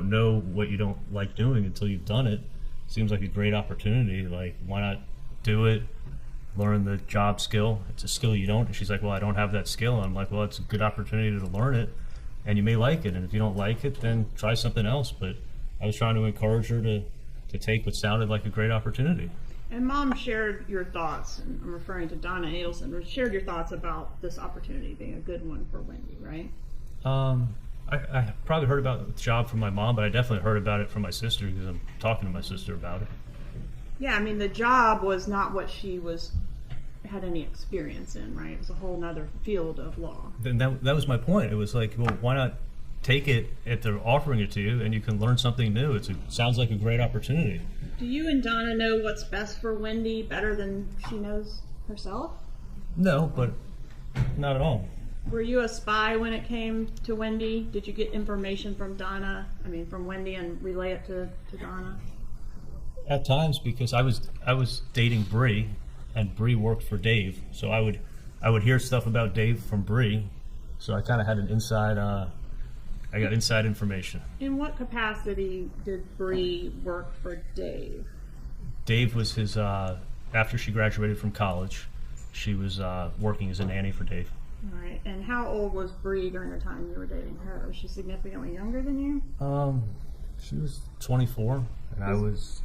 know what you don't like doing until you've done it. Seems like a great opportunity. Like, why not do it? Learn the job skill. It's a skill you don't. And she's like, well, I don't have that skill. And I'm like, well, it's a good opportunity to learn it, and you may like it. And if you don't like it, then try something else. But I was trying to encourage her to take what sounded like a great opportunity. And Mom shared your thoughts, and I'm referring to Donna Adelson, shared your thoughts about this opportunity being a good one for Wendi, right? I probably heard about the job from my mom, but I definitely heard about it from my sister because I'm talking to my sister about it. Yeah, I mean, the job was not what she had any experience in, right? It was a whole nother field of law. Then that was my point. It was like, well, why not take it if they're offering it to you and you can learn something new? It sounds like a great opportunity. Do you and Donna know what's best for Wendi better than she knows herself? No, but not at all. Were you a spy when it came to Wendi? Did you get information from Wendi and relay it to Donna? At times, because I was dating Bree, and Bree worked for Dave, so I would hear stuff about Dave from Bree, so I kind of had an inside. I got inside information. In what capacity did Bree work for Dave? Dave was his. After she graduated from college, she was working as a nanny for Dave. All right. And how old was Bree during the time you were dating her? Was she significantly younger than you? She was 24, and I was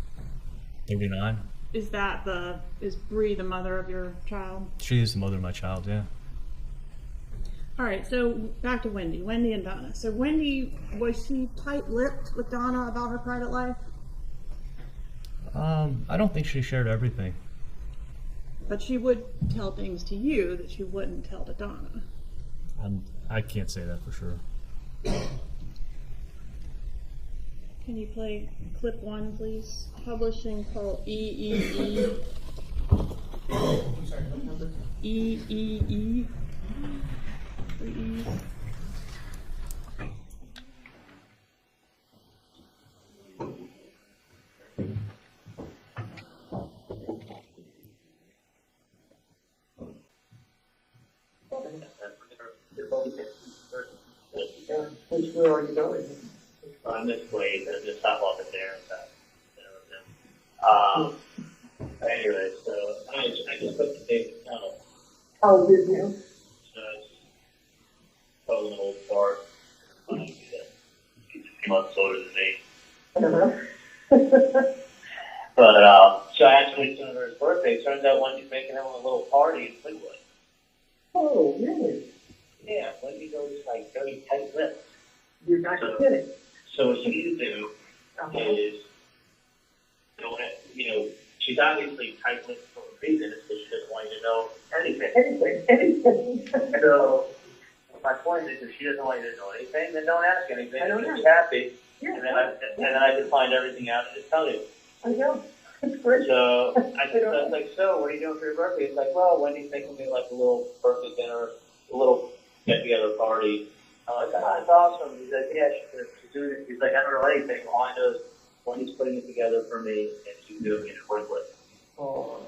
39. Is Bree the mother of your child? She is the mother of my child, yeah. All right, so back to Wendy and Donna. So Wendy, was she tight-lipped with Donna about her private life? I don't think she shared everything. But she would tell things to you that she wouldn't tell to Donna. I can't say that for sure. Can you play clip 1, please? Publishing called EEE. EEE. 3 E's. Where are you going? I'm this way, there's just stop off at there and stuff. Anyway, so I just put the date out. Oh, did you? So it's probably an old fart. He's a few months older than me. Uh-huh. But, so I asked him for his birthday. Turns out Wendy's making him a little party in Fleetwood. Oh, really? Yeah, Wendy goes like very tight-lipped. You're not kidding. So what she needs to do is, she's obviously tight-lipped for a reason. It's because she doesn't want you to know anything. Anything. So my point is, if she doesn't want you to know anything, then don't ask anything. I don't Just know. be happy, Yeah. and then I can find everything out and just tell you. I know. It's great. So I was like, so what are you doing for your birthday? It's like, well, Wendy's making me like a little birthday dinner, a little get-together party. I'm like, that's awesome. He's like, yeah, she's doing it. He's like, I don't know anything. All I know is Wendy's putting it together for me, and she's doing it quickly. Oh.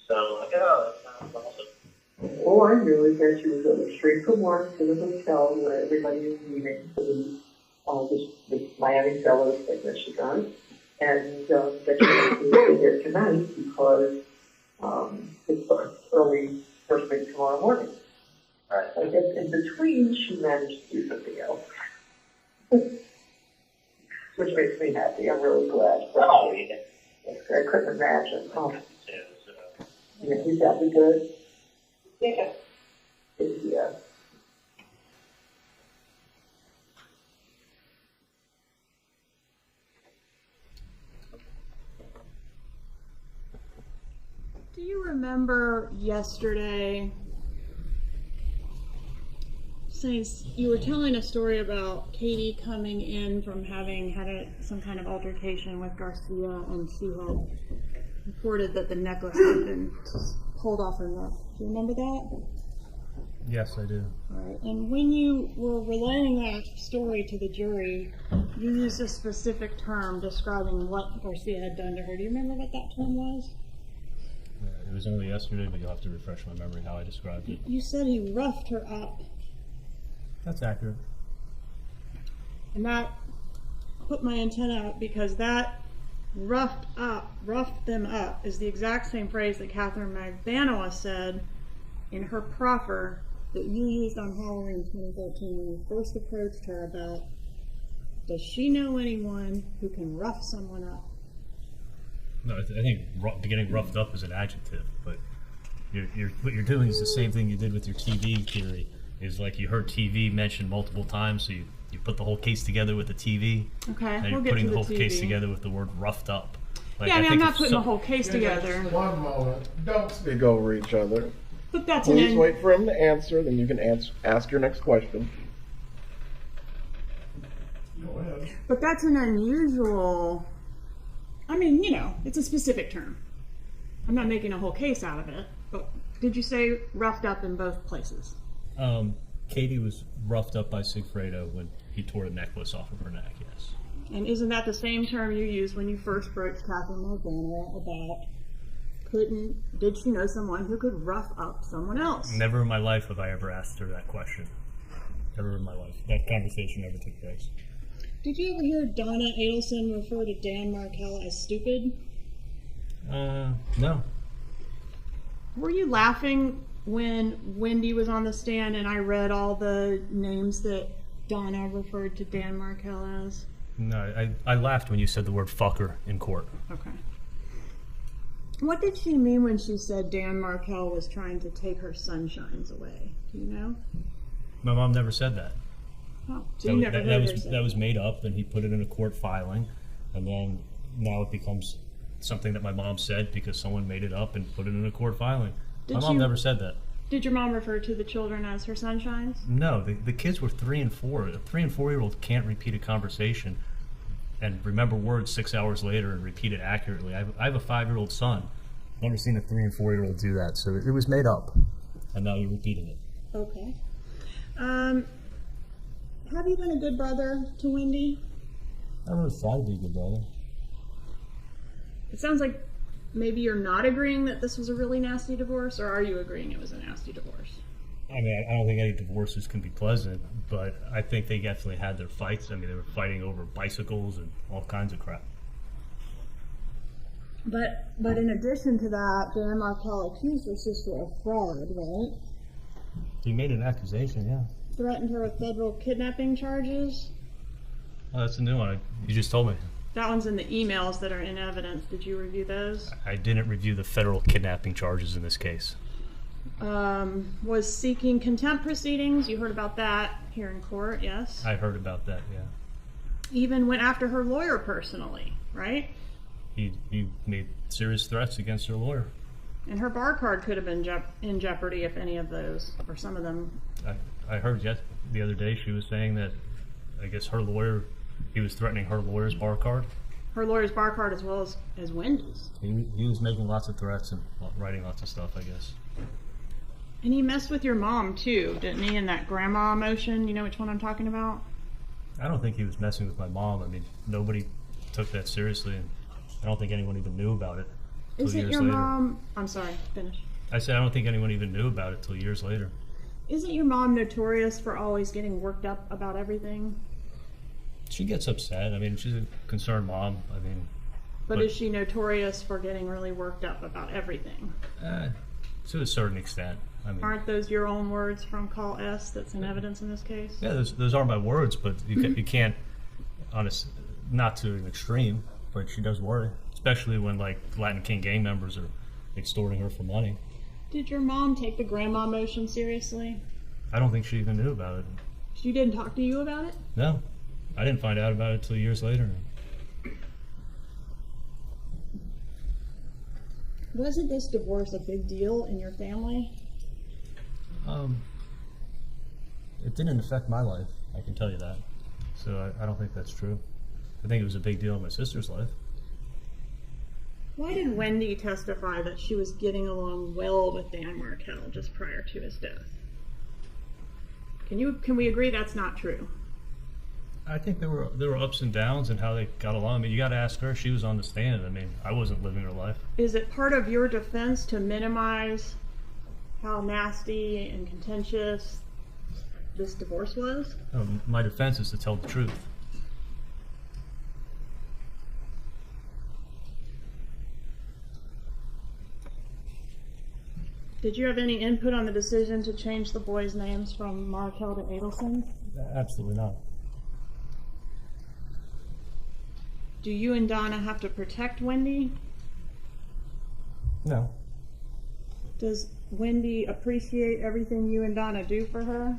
So I'm like, oh, that sounds awesome. All I knew is that she was going straight from work to the hotel where everybody is meeting for this Miami Fellows thing that she does. And that she was going to be there tonight because it's early first thing tomorrow morning. All right. I guess in between, she managed to do something else. Which makes me happy. I'm really glad. Oh, yeah. I couldn't imagine. Oh, Yeah, so. yeah, he's happy good. Yeah. Yeah. Do you remember yesterday, since you were telling a story about Katie coming in from having had some kind of altercation with Garcia, and she had reported that the necklace had been pulled off her neck? Do you remember that? Yes, I do. All right. And when you were relaying that story to the jury, you used a specific term describing what Garcia had done to her. Do you remember what that term was? It was only yesterday, but you'll have to refresh my memory how I described it. You said he roughed her up. That's accurate. And that put my antenna up, because that roughed them up is the exact same phrase that Catherine Magdanoa said in her proffer that you used on Halloween 2013 when you first approached her about, does she know anyone who can rough someone up? No, I think getting roughed up is an adjective, but what you're doing is the same thing you did with your TV theory. Is like you heard TV mentioned multiple times, so you put the whole case together with the TV. Okay, Now we'll you're get putting to the whole TV. case together with the word roughed up. Like, Yeah, I mean, I'm think not if putting the whole case together, One moment. Don't speak over each other. but that's Please an wait for him to answer, then you can ask your next question. Go ahead. But that's an unusual. I mean, it's a specific term. I'm not making a whole case out of it. But did you say roughed up in both places? Katie was roughed up by Sigfredo when he tore the necklace off of her neck, yes. And isn't that the same term you used when you first broached Catherine Magdanoa about did she know someone who could rough up someone else? Never in my life have I ever asked her that question. Never in my life. That conversation never took place. Did you ever hear Donna Adelson refer to Dan Markel as stupid? No. Were you laughing when Wendy was on the stand and I read all the names that Donna referred to Dan Markel as? No, I laughed when you said the word fucker in court. Okay. What did she mean when she said Dan Markel was trying to take her sunshines away? Do you know? My mom never said that. Oh, so you never heard her say that was made up, and he put it in a court filing, and then now it becomes something that my mom said because someone made it up and put it in a court filing. My mom never said that. Did your mom refer to the children as her sunshines? No, the kids were 3 and 4. A 3 and 4-year-old can't repeat a conversation and remember words 6 hours later and repeat it accurately. I have a 5-year-old son. I've never seen a 3 and 4-year-old do that, so it was made up, and now you're repeating it. Okay. Have you been a good brother to Wendi? I don't really try to be a good brother. It sounds like maybe you're not agreeing that this was a really nasty divorce, or are you agreeing it was a nasty divorce? I mean, I don't think any divorces can be pleasant, but I think they definitely had their fights. I mean, they were fighting over bicycles and all kinds of crap. But in addition to that, Dan Markel accused her sister of fraud, right? He made an accusation, yeah. Threatened her with federal kidnapping charges. Oh, that's a new one. You just told me. That one's in the emails that are in evidence. Did you review those? I didn't review the federal kidnapping charges in this case. Was seeking contempt proceedings. You heard about that here in court, yes? I heard about that, yeah. Even went after her lawyer personally, right? He made serious threats against her lawyer. And her bar card could have been in jeopardy if any of those, or some of them. I heard the other day she was saying that, I guess her lawyer, he was threatening her lawyer's bar card. Her lawyer's bar card as well as Wendy's. He was making lots of threats and writing lots of stuff, I guess. And he messed with your mom too, didn't he, in that grandma motion? You know which one I'm talking about? I don't think he was messing with my mom. I mean, nobody took that seriously, and I don't think anyone even knew about it. Is it your mom? I'm sorry, finish. I said I don't think anyone even knew about it till years later. Isn't your mom notorious for always getting worked up about everything? She gets upset. I mean, she's a concerned mom. I mean, but is she notorious for getting really worked up about everything? To a certain extent. I mean, aren't those your own words from Call S that's in evidence in this case? Yeah, those are my words, but you can't, not to an extreme, but she does worry, especially when like Latin King gang members are extorting her for money. Did your mom take the grandma motion seriously? I don't think she even knew about it. She didn't talk to you about it? No, I didn't find out about it till years later. Wasn't this divorce a big deal in your family? It didn't affect my life, I can tell you that. So I don't think that's true. I think it was a big deal in my sister's life. Why did Wendi testify that she was getting along well with Dan Markel just prior to his death? Can we agree that's not true? I think there were ups and downs in how they got along. I mean, you got to ask her. She was on the stand. I mean, I wasn't living her life. Is it part of your defense to minimize how nasty and contentious this divorce was? My defense is to tell the truth. Did you have any input on the decision to change the boys' names from Markel to Adelson? Absolutely not. Do you and Donna have to protect Wendi? No. Does Wendi appreciate everything you and Donna do for her?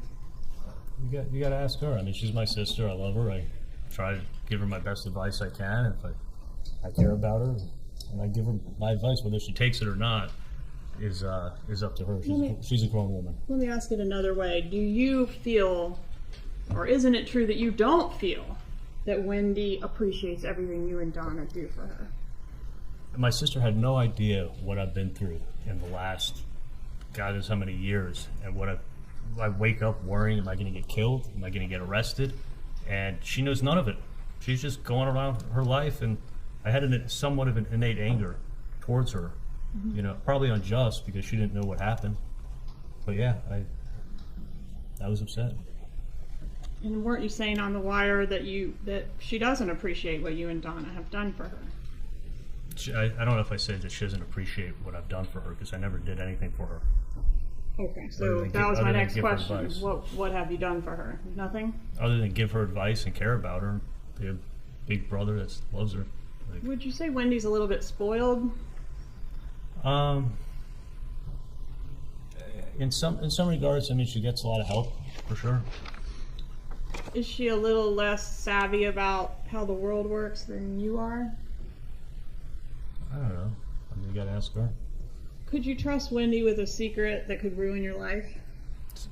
You got to ask her. I mean, she's my sister. I love her. I try to give her my best advice I can. If I care about her, and I give her my advice, whether she takes it or not, is up to her. She's a grown woman. Let me ask it another way. Do you feel, or isn't it true that you don't feel that Wendi appreciates everything you and Donna do for her? My sister had no idea what I've been through in the last, God knows how many years, and what I wake up worrying, am I going to get killed? Am I going to get arrested? And she knows none of it. She's just going around her life, and I had somewhat of an innate anger towards her. Mm-hmm. You know, probably unjust because she didn't know what happened. But yeah, I was upset. And weren't you saying on the wire that she doesn't appreciate what you and Donna have done for her? I don't know if I said that she doesn't appreciate what I've done for her, because I never did anything for her. Okay, so that was my next question. What have you done for her? Nothing? Other than give her advice and care about her, be a big brother that loves her. Would you say Wendy's a little bit spoiled? In some regards, I mean, she gets a lot of help for sure. Is she a little less savvy about how the world works than you are? I don't know. I mean, you gotta ask her. Could you trust Wendi with a secret that could ruin your life?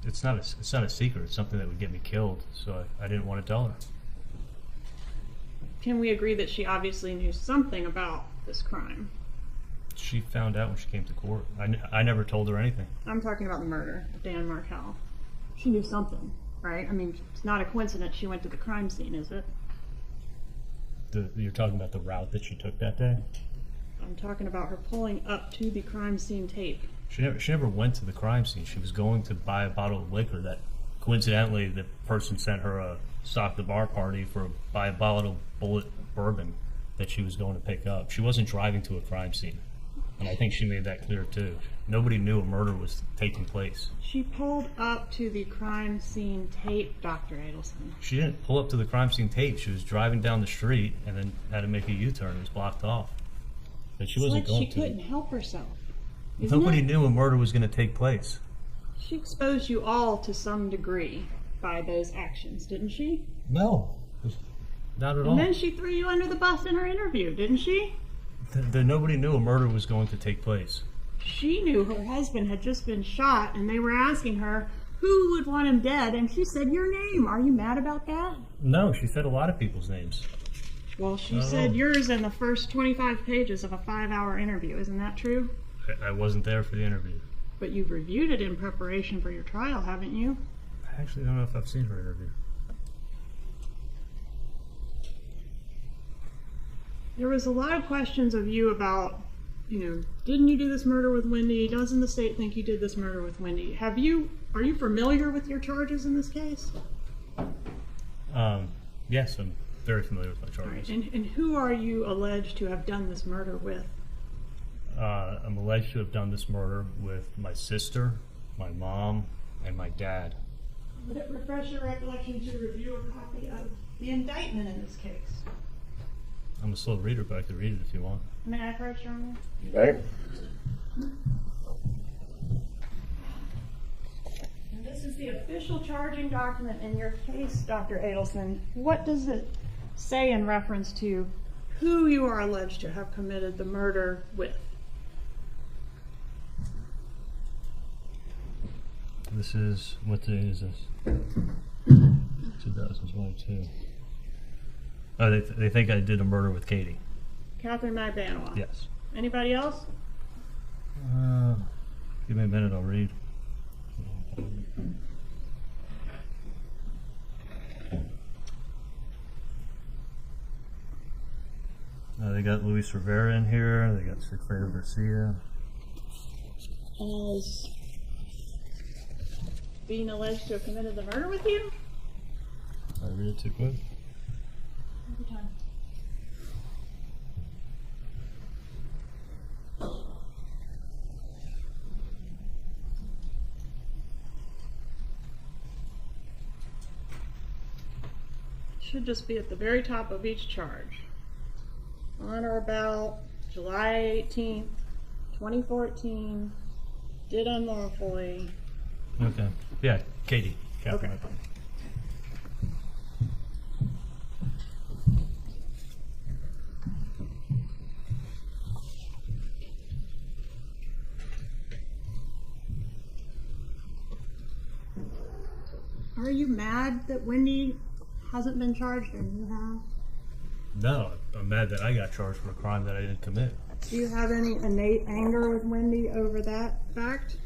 It's not a secret. It's something that would get me killed. So I didn't want to tell her. Can we agree that she obviously knew something about this crime? She found out when she came to court. I never told her anything. I'm talking about the murder of Dan Markel. She knew something, right? I mean, it's not a coincidence she went to the crime scene, is it? You're talking about the route that she took that day? I'm talking about her pulling up to the crime scene tape. She never went to the crime scene. She was going to buy a bottle of liquor that, coincidentally, the person sent her a stock the bar party for buy a bottle of bullet bourbon that she was going to pick up. She wasn't driving to a crime scene. And I think she made that clear too. Nobody knew a murder was taking place. She pulled up to the crime scene tape, Dr. Adelson. She didn't pull up to the crime scene tape. She was driving down the street and then had to make a U-turn. It was blocked off. But she wasn't It's like going she to. couldn't help herself. Isn't Nobody it? knew a murder was going to take place. She exposed you all to some degree by those actions, didn't she? No, not at all. And then she threw you under the bus in her interview, didn't she? Nobody knew a murder was going to take place. She knew her husband had just been shot, and they were asking her who would want him dead, and she said your name. Are you mad about that? No, she said a lot of people's names. Well, she said yours in the first 25 pages of a 5-hour interview. Isn't that true? I wasn't there for the interview. But you've reviewed it in preparation for your trial, haven't you? I actually don't know if I've seen her interview. There was a lot of questions of you about, didn't you do this murder with Wendi? Doesn't the state think you did this murder with Wendi? Are you familiar with your charges in this case? Yes, I'm very familiar with my charges. And who are you alleged to have done this murder with? I'm alleged to have done this murder with my sister, my mom, and my dad. Would it refresh your recollection to review a copy of the indictment in this case? I'm a slow reader, but I could read it if you want. May I approach, Your Honor? Okay. And this is the official charging document in your case, Dr. Adelson. What does it say in reference to who you are alleged to have committed the murder with? This is, what day is this? 2022. Oh, they think I did a murder with Katie. Catherine Magbanua. Yes. Anybody else? Give me a minute, I'll read. They got Luis Rivera in here. They got Sigfredo Garcia. As being alleged to have committed the murder with you? I read it too quick. Every time. Should just be at the very top of each charge. On or about July 18th, 2014, did unlawfully. Okay. Yeah, Katie. Catherine. Okay. Are you mad that Wendi hasn't been charged and you have? No, I'm mad that I got charged for a crime that I didn't commit. Do you have any innate anger with Wendi over that fact?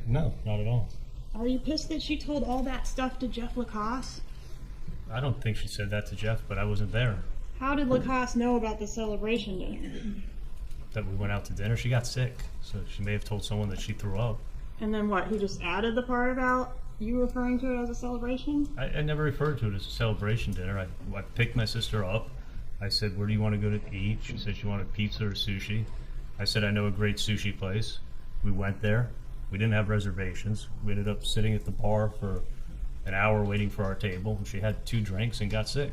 No, not at all. Are you pissed that she told all that stuff to Jeff Lacoste? I don't think she said that to Jeff, but I wasn't there. How did Lacoste know about the celebration dinner? That we went out to dinner. She got sick, so she may have told someone that she threw up. And then what, he just added the part about you referring to it as a celebration? I never referred to it as a celebration dinner. I picked my sister up. I said, where do you want to go to eat? She said she wanted pizza or sushi. I said, I know a great sushi place. We went there. We didn't have reservations. We ended up sitting at the bar for an hour waiting for our table. And she had 2 drinks and got sick.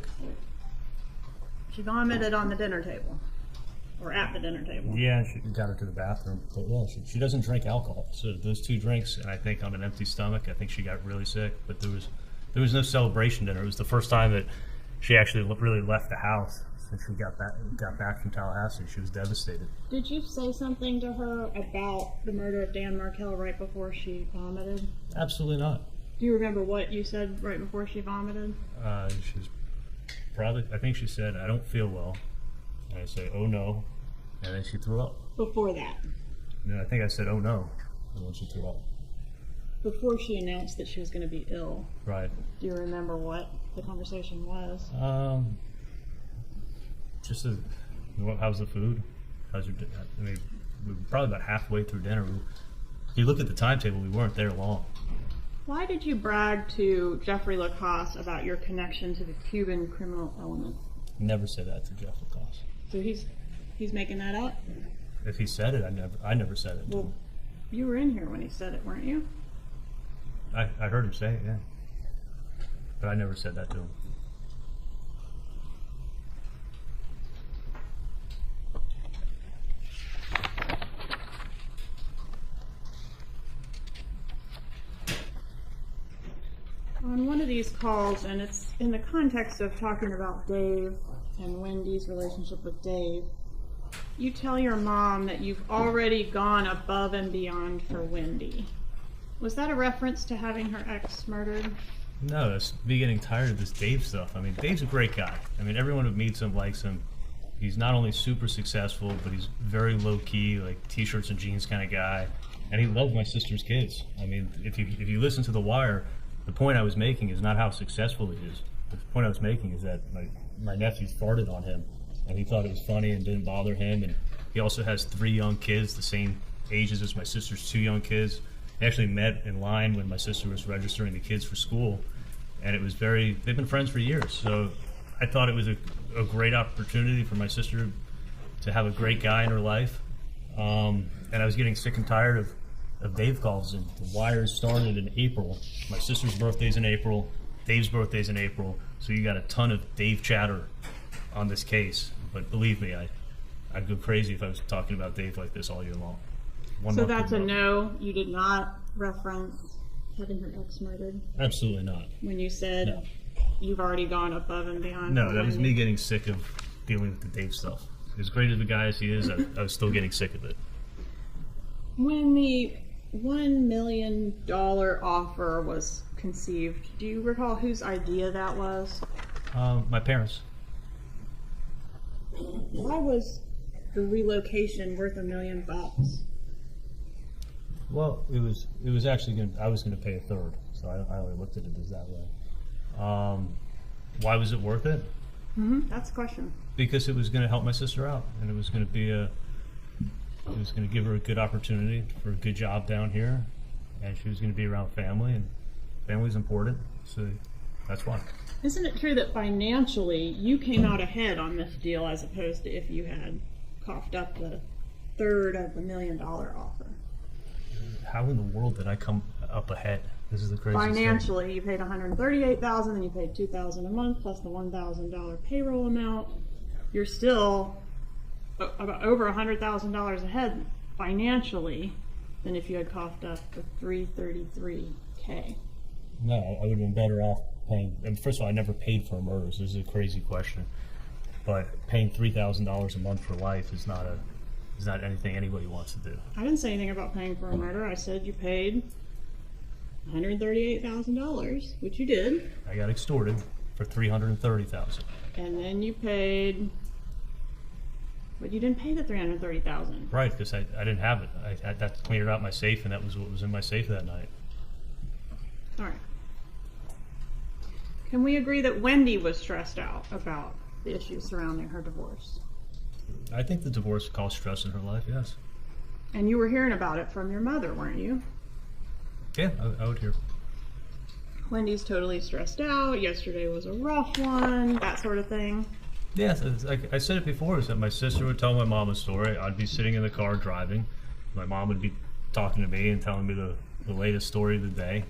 She vomited on the dinner table. or at the dinner table. Yeah, she got her to the bathroom. But yeah, she doesn't drink alcohol. So those 2 drinks, and I think on an empty stomach, I think she got really sick. But there was no celebration dinner. It was the first time that she actually really left the house since she got back from Tallahassee. She was devastated. Did you say something to her about the murder of Dan Markell right before she vomited? Absolutely not. Do you remember what you said right before she vomited? She was I think she said, "I don't feel well." And I say, "Oh no," and then she threw up. Before that? And I think I said, "Oh no," and then she threw up. Before she announced that she was going to be ill. Right. Do you remember what the conversation was? Just how's the food? How's your? I mean, we were probably about halfway through dinner. If you look at the timetable, we weren't there long. Why did you brag to Jeffrey Lacoste about your connection to the Cuban criminal element? Never said that to Jeff Lacoste. So he's making that up? If he said it, I never said it. Well, you were in here when he said it, weren't you? I heard him say it, yeah. But I never said that to him. On one of these calls, and it's in the context of talking about Dave and Wendy's relationship with Dave, you tell your mom that you've already gone above and beyond for Wendi. Was that a reference to having her ex murdered? No, that's me getting tired of this Dave stuff. I mean, Dave's a great guy. I mean, everyone who meets him likes him. He's not only super successful, but he's very low key, like t-shirts and jeans kind of guy. And he loved my sister's kids. I mean, if you listen to The Wire, the point I was making is not how successful he is. The point I was making is that my nephews farted on him, and he thought it was funny and didn't bother him. And he also has 3 young kids, the same ages as my sister's 2 young kids. They actually met in line when my sister was registering the kids for school, and it was they've been friends for years. So I thought it was a great opportunity for my sister to have a great guy in her life. And I was getting sick and tired of Dave calls, and The Wire started in April. My sister's birthday's in April, Dave's birthday's in April, so you got a ton of Dave chatter on this case. But believe me, I'd go crazy if I was talking about Dave like this all year long. So that's a no, you did not reference having her ex murdered? Absolutely not. When you said No. you've already gone above and beyond? No, for that was Wendi? me getting sick of dealing with the Dave stuff. As great of a guy as he is, I was still getting sick of it. When the $1 million offer was conceived, do you recall whose idea that was? My parents. Why was the relocation worth $1 million? Well, it was actually I was gonna pay a third, so I only looked at it as that way. Why was it worth it? Mm-hmm. That's the question. Because it was gonna help my sister out, and it was gonna give her a good opportunity for a good job down here, and she was gonna be around family, and family's important, so that's why. Isn't it true that financially you came out ahead on this deal as opposed to if you had coughed up the third of the $1 million offer? How in the world did I come up ahead? This is the craziest thing. Financially, you paid $138,000, and you paid $2,000 a month plus the $1,000 payroll amount. You're still about over $100,000 ahead financially than if you had coughed up the $333K. No, I would have been better off paying. And first of all, I never paid for a murder, so this is a crazy question. But paying $3,000 a month for life is not anything anybody wants to do. I didn't say anything about paying for a murder. I said you paid $138,000, which you did, I got extorted for $330,000. and then you paid. But you didn't pay the $330,000. Right, because I didn't have it. I had to clear it out my safe, and that was what was in my safe that night. All right. Can we agree that Wendi was stressed out about the issues surrounding her divorce? I think the divorce caused stress in her life, yes. And you were hearing about it from your mother, weren't you? Yeah, I would hear. Wendy's totally stressed out. Yesterday was a rough one, that sort of thing. Yes, like I said it before, is that my sister would tell my mom a story. I'd be sitting in the car driving. My mom would be talking to me and telling me the latest story of the day.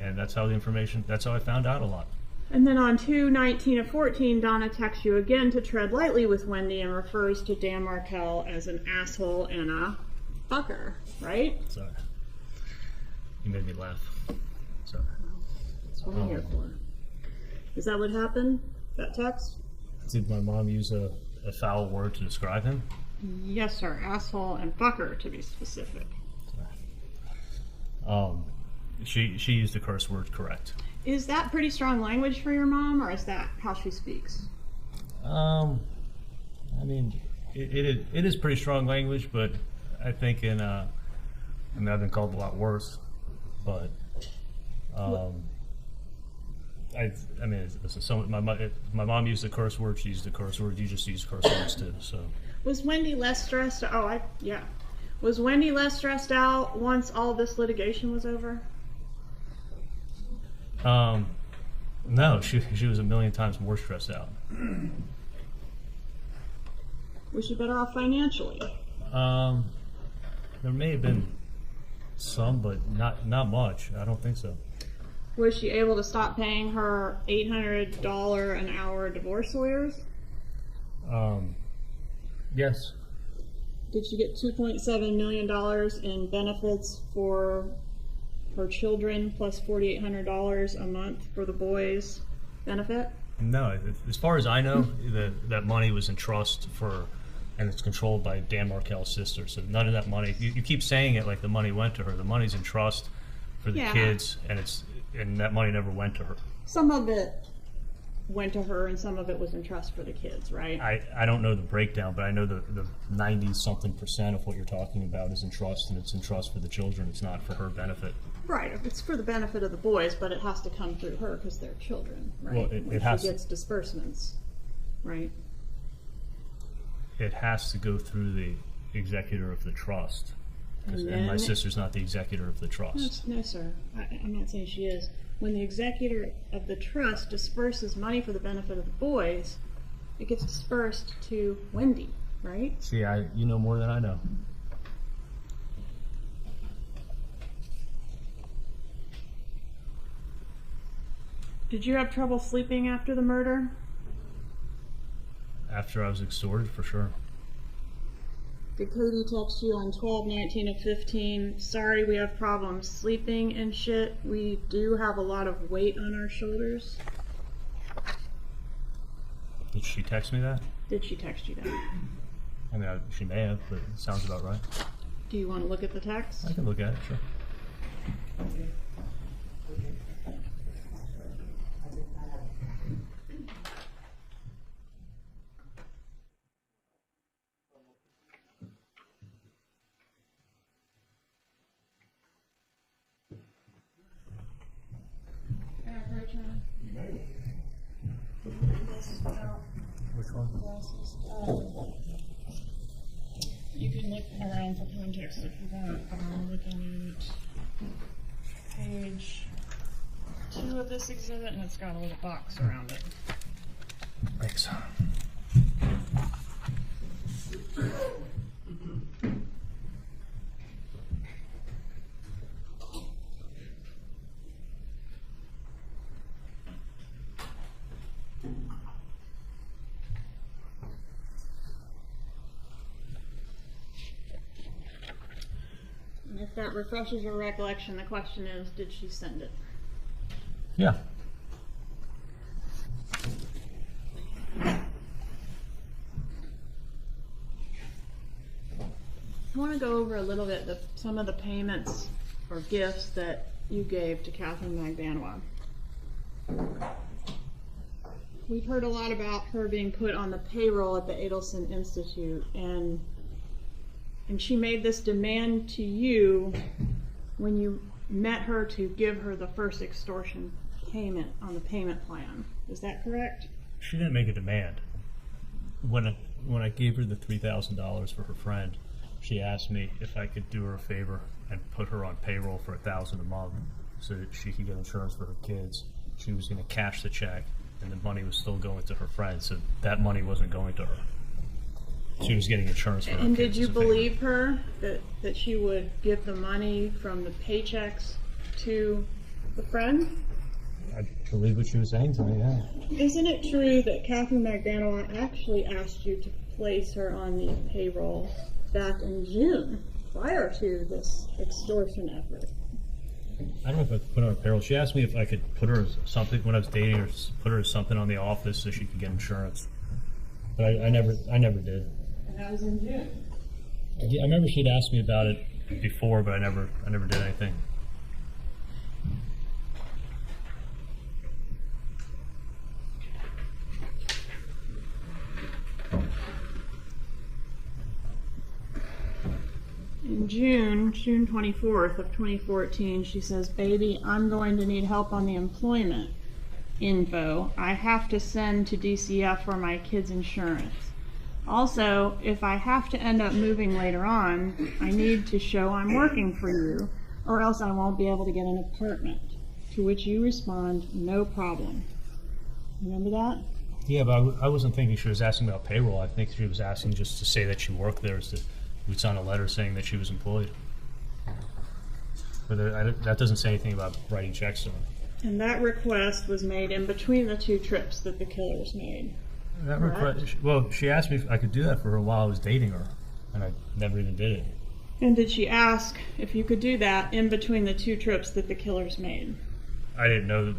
And that's how that's how I found out a lot. And then on 2/19/14, Donna texts you again to tread lightly with Wendi and refers to Dan Markel as an asshole and a fucker, right? Sorry. You made me laugh. Sorry. That's what I'm here for. Is that what happened? That text? Did my mom use a foul word to describe him? Yes, sir. Asshole and fucker, to be specific. She used the curse word correct. Is that pretty strong language for your mom, or is that how she speaks? I mean, it is pretty strong language, but I think I mean, I've been called a lot worse, but I mean, my mom used the curse word. She used the curse word. You just use curse words too. So Was Wendi less stressed? Was Wendi less stressed out once all this litigation was over? no, she was a million times more stressed out. Was she better off financially? There may have been some, but not much. I don't think so. Was she able to stop paying her $800 an hour divorce lawyers? Yes. Did she get $2.7 million in benefits for her children, plus $4,800 a month for the boys' benefit? No, as far as I know, that money was in trust and it's controlled by Dan Markel's sister. So none of that money. You keep saying it like the money went to her. The money's in trust for the kids, and that money never went to her. Some of it went to her, and some of it was in trust for the kids, right? I don't know the breakdown, but I know the 90-something% of what you're talking about is in trust, and it's in trust for the children. It's not for her benefit. Right. It's for the benefit of the boys, but it has to come through her because they're children, right? Well, it has she gets disbursements, right? It has to go through the executor of the trust. And my sister's not the executor of the trust. No, sir. I'm not saying she is. When the executor of the trust disperses money for the benefit of the boys, it gets dispersed to Wendi, right? See, you know more than I know. Did you have trouble sleeping after the murder? After I was extorted, for sure. Did Cody text you on 12/19/15? Sorry, we have problems sleeping and shit. We do have a lot of weight on our shoulders. Did she text me that? Did she text you that? I mean, she may have, but it sounds about right. Do you want to look at the text? I can look at it, sure. Which one? You can look around for context if you want. I'm looking at page 2 of this exhibit, and it's got a little box around it. Thanks. And if that refreshes your recollection, the question is, did she send it? Yeah. I want to go over a little bit some of the payments or gifts that you gave to Catherine Magbanua. We've heard a lot about her being put on the payroll at the Adelson Institute, and she made this demand to you when you met her to give her the first extortion payment on the payment plan. Is that correct? She didn't make a demand. When I gave her the $3,000 for her friend, she asked me if I could do her a favor and put her on payroll for $1,000 a month so that she could get insurance for her kids. She was going to cash the check, and the money was still going to her friend, so that money wasn't going to her. She was getting insurance for her And kids did you as a favor. believe her that she would give the money from the paychecks to the friend? believe what she was saying to me, yeah. Isn't it true that Catherine McDaniel actually asked you to place her on the payroll back in June, prior to this extortion effort? I don't know if I could put her on payroll. She asked me if I could put her as something when I was dating her, put her as something on the office so she could get insurance. But I never did. And that was in June. I remember she'd asked me about it before, but I never did anything. In June 24th of 2014, she says, "Baby, I'm going to need help on the employment info. I have to send to DCF for my kids' insurance. Also, if I have to end up moving later on, I need to show I'm working for you, or else I won't be able to get an apartment." To which you respond, "No problem." Remember that? Yeah, but I wasn't thinking she was asking about payroll. I think she was asking just to say that she worked there, so we'd sign a letter saying that she was employed. But that doesn't say anything about writing checks to her. And that request was made in between the two trips that the killers made. That request, well, she asked me if I could do that for her while I was dating her, and I never even did it. And did she ask if you could do that in between the two trips that the killers made? I didn't know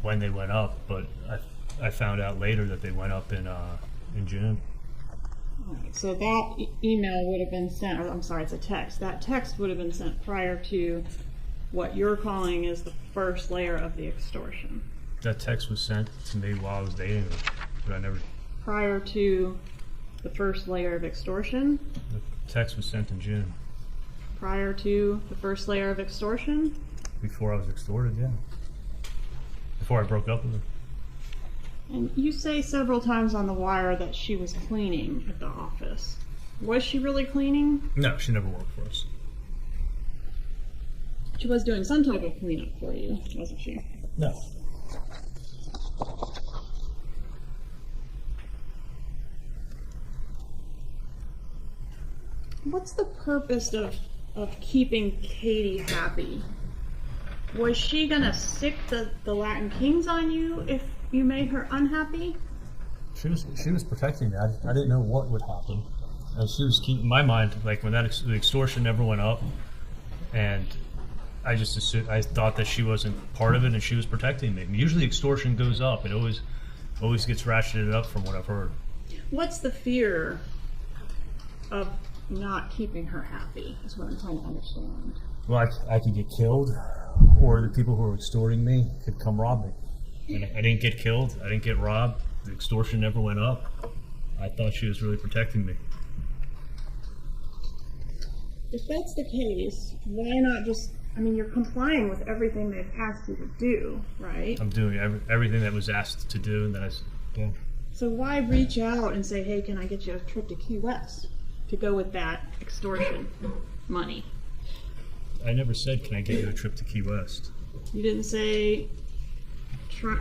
when they went up, but I found out later that they went up in June. All right, so that email would have been sent, or I'm sorry, it's a text. That text would have been sent prior to what you're calling is the first layer of the extortion. That text was sent to me while I was dating her, but I never. Prior to the first layer of extortion? The text was sent in June. Prior to the first layer of extortion? Before I was extorted, yeah. Before I broke up with her. And you say several times on the wire that she was cleaning at the office. Was she really cleaning? No, she never worked for us. She was doing some type of cleanup for you, wasn't she? No. What's the purpose of keeping Katie happy? Was she gonna sick the Latin Kings on you if you made her unhappy? She was protecting me. I didn't know what would happen. And she was keeping my mind, like when the extortion never went up, and I just assumed, I thought that she wasn't part of it and she was protecting me. Usually extortion goes up. It always gets ratcheted up from what I've heard. What's the fear of not keeping her happy is what I'm trying to understand. Well, I could get killed, or the people who were extorting me could come rob me. And I didn't get killed. I didn't get robbed. The extortion never went up. I thought she was really protecting me. If that's the case, why not just, I mean, you're complying with everything they've asked you to do, right? I'm doing everything that was asked to do, and that I yeah. So why reach out and say, hey, can I get you a trip to Key West to go with that extortion money? I never said, can I get you a trip to Key West? You didn't say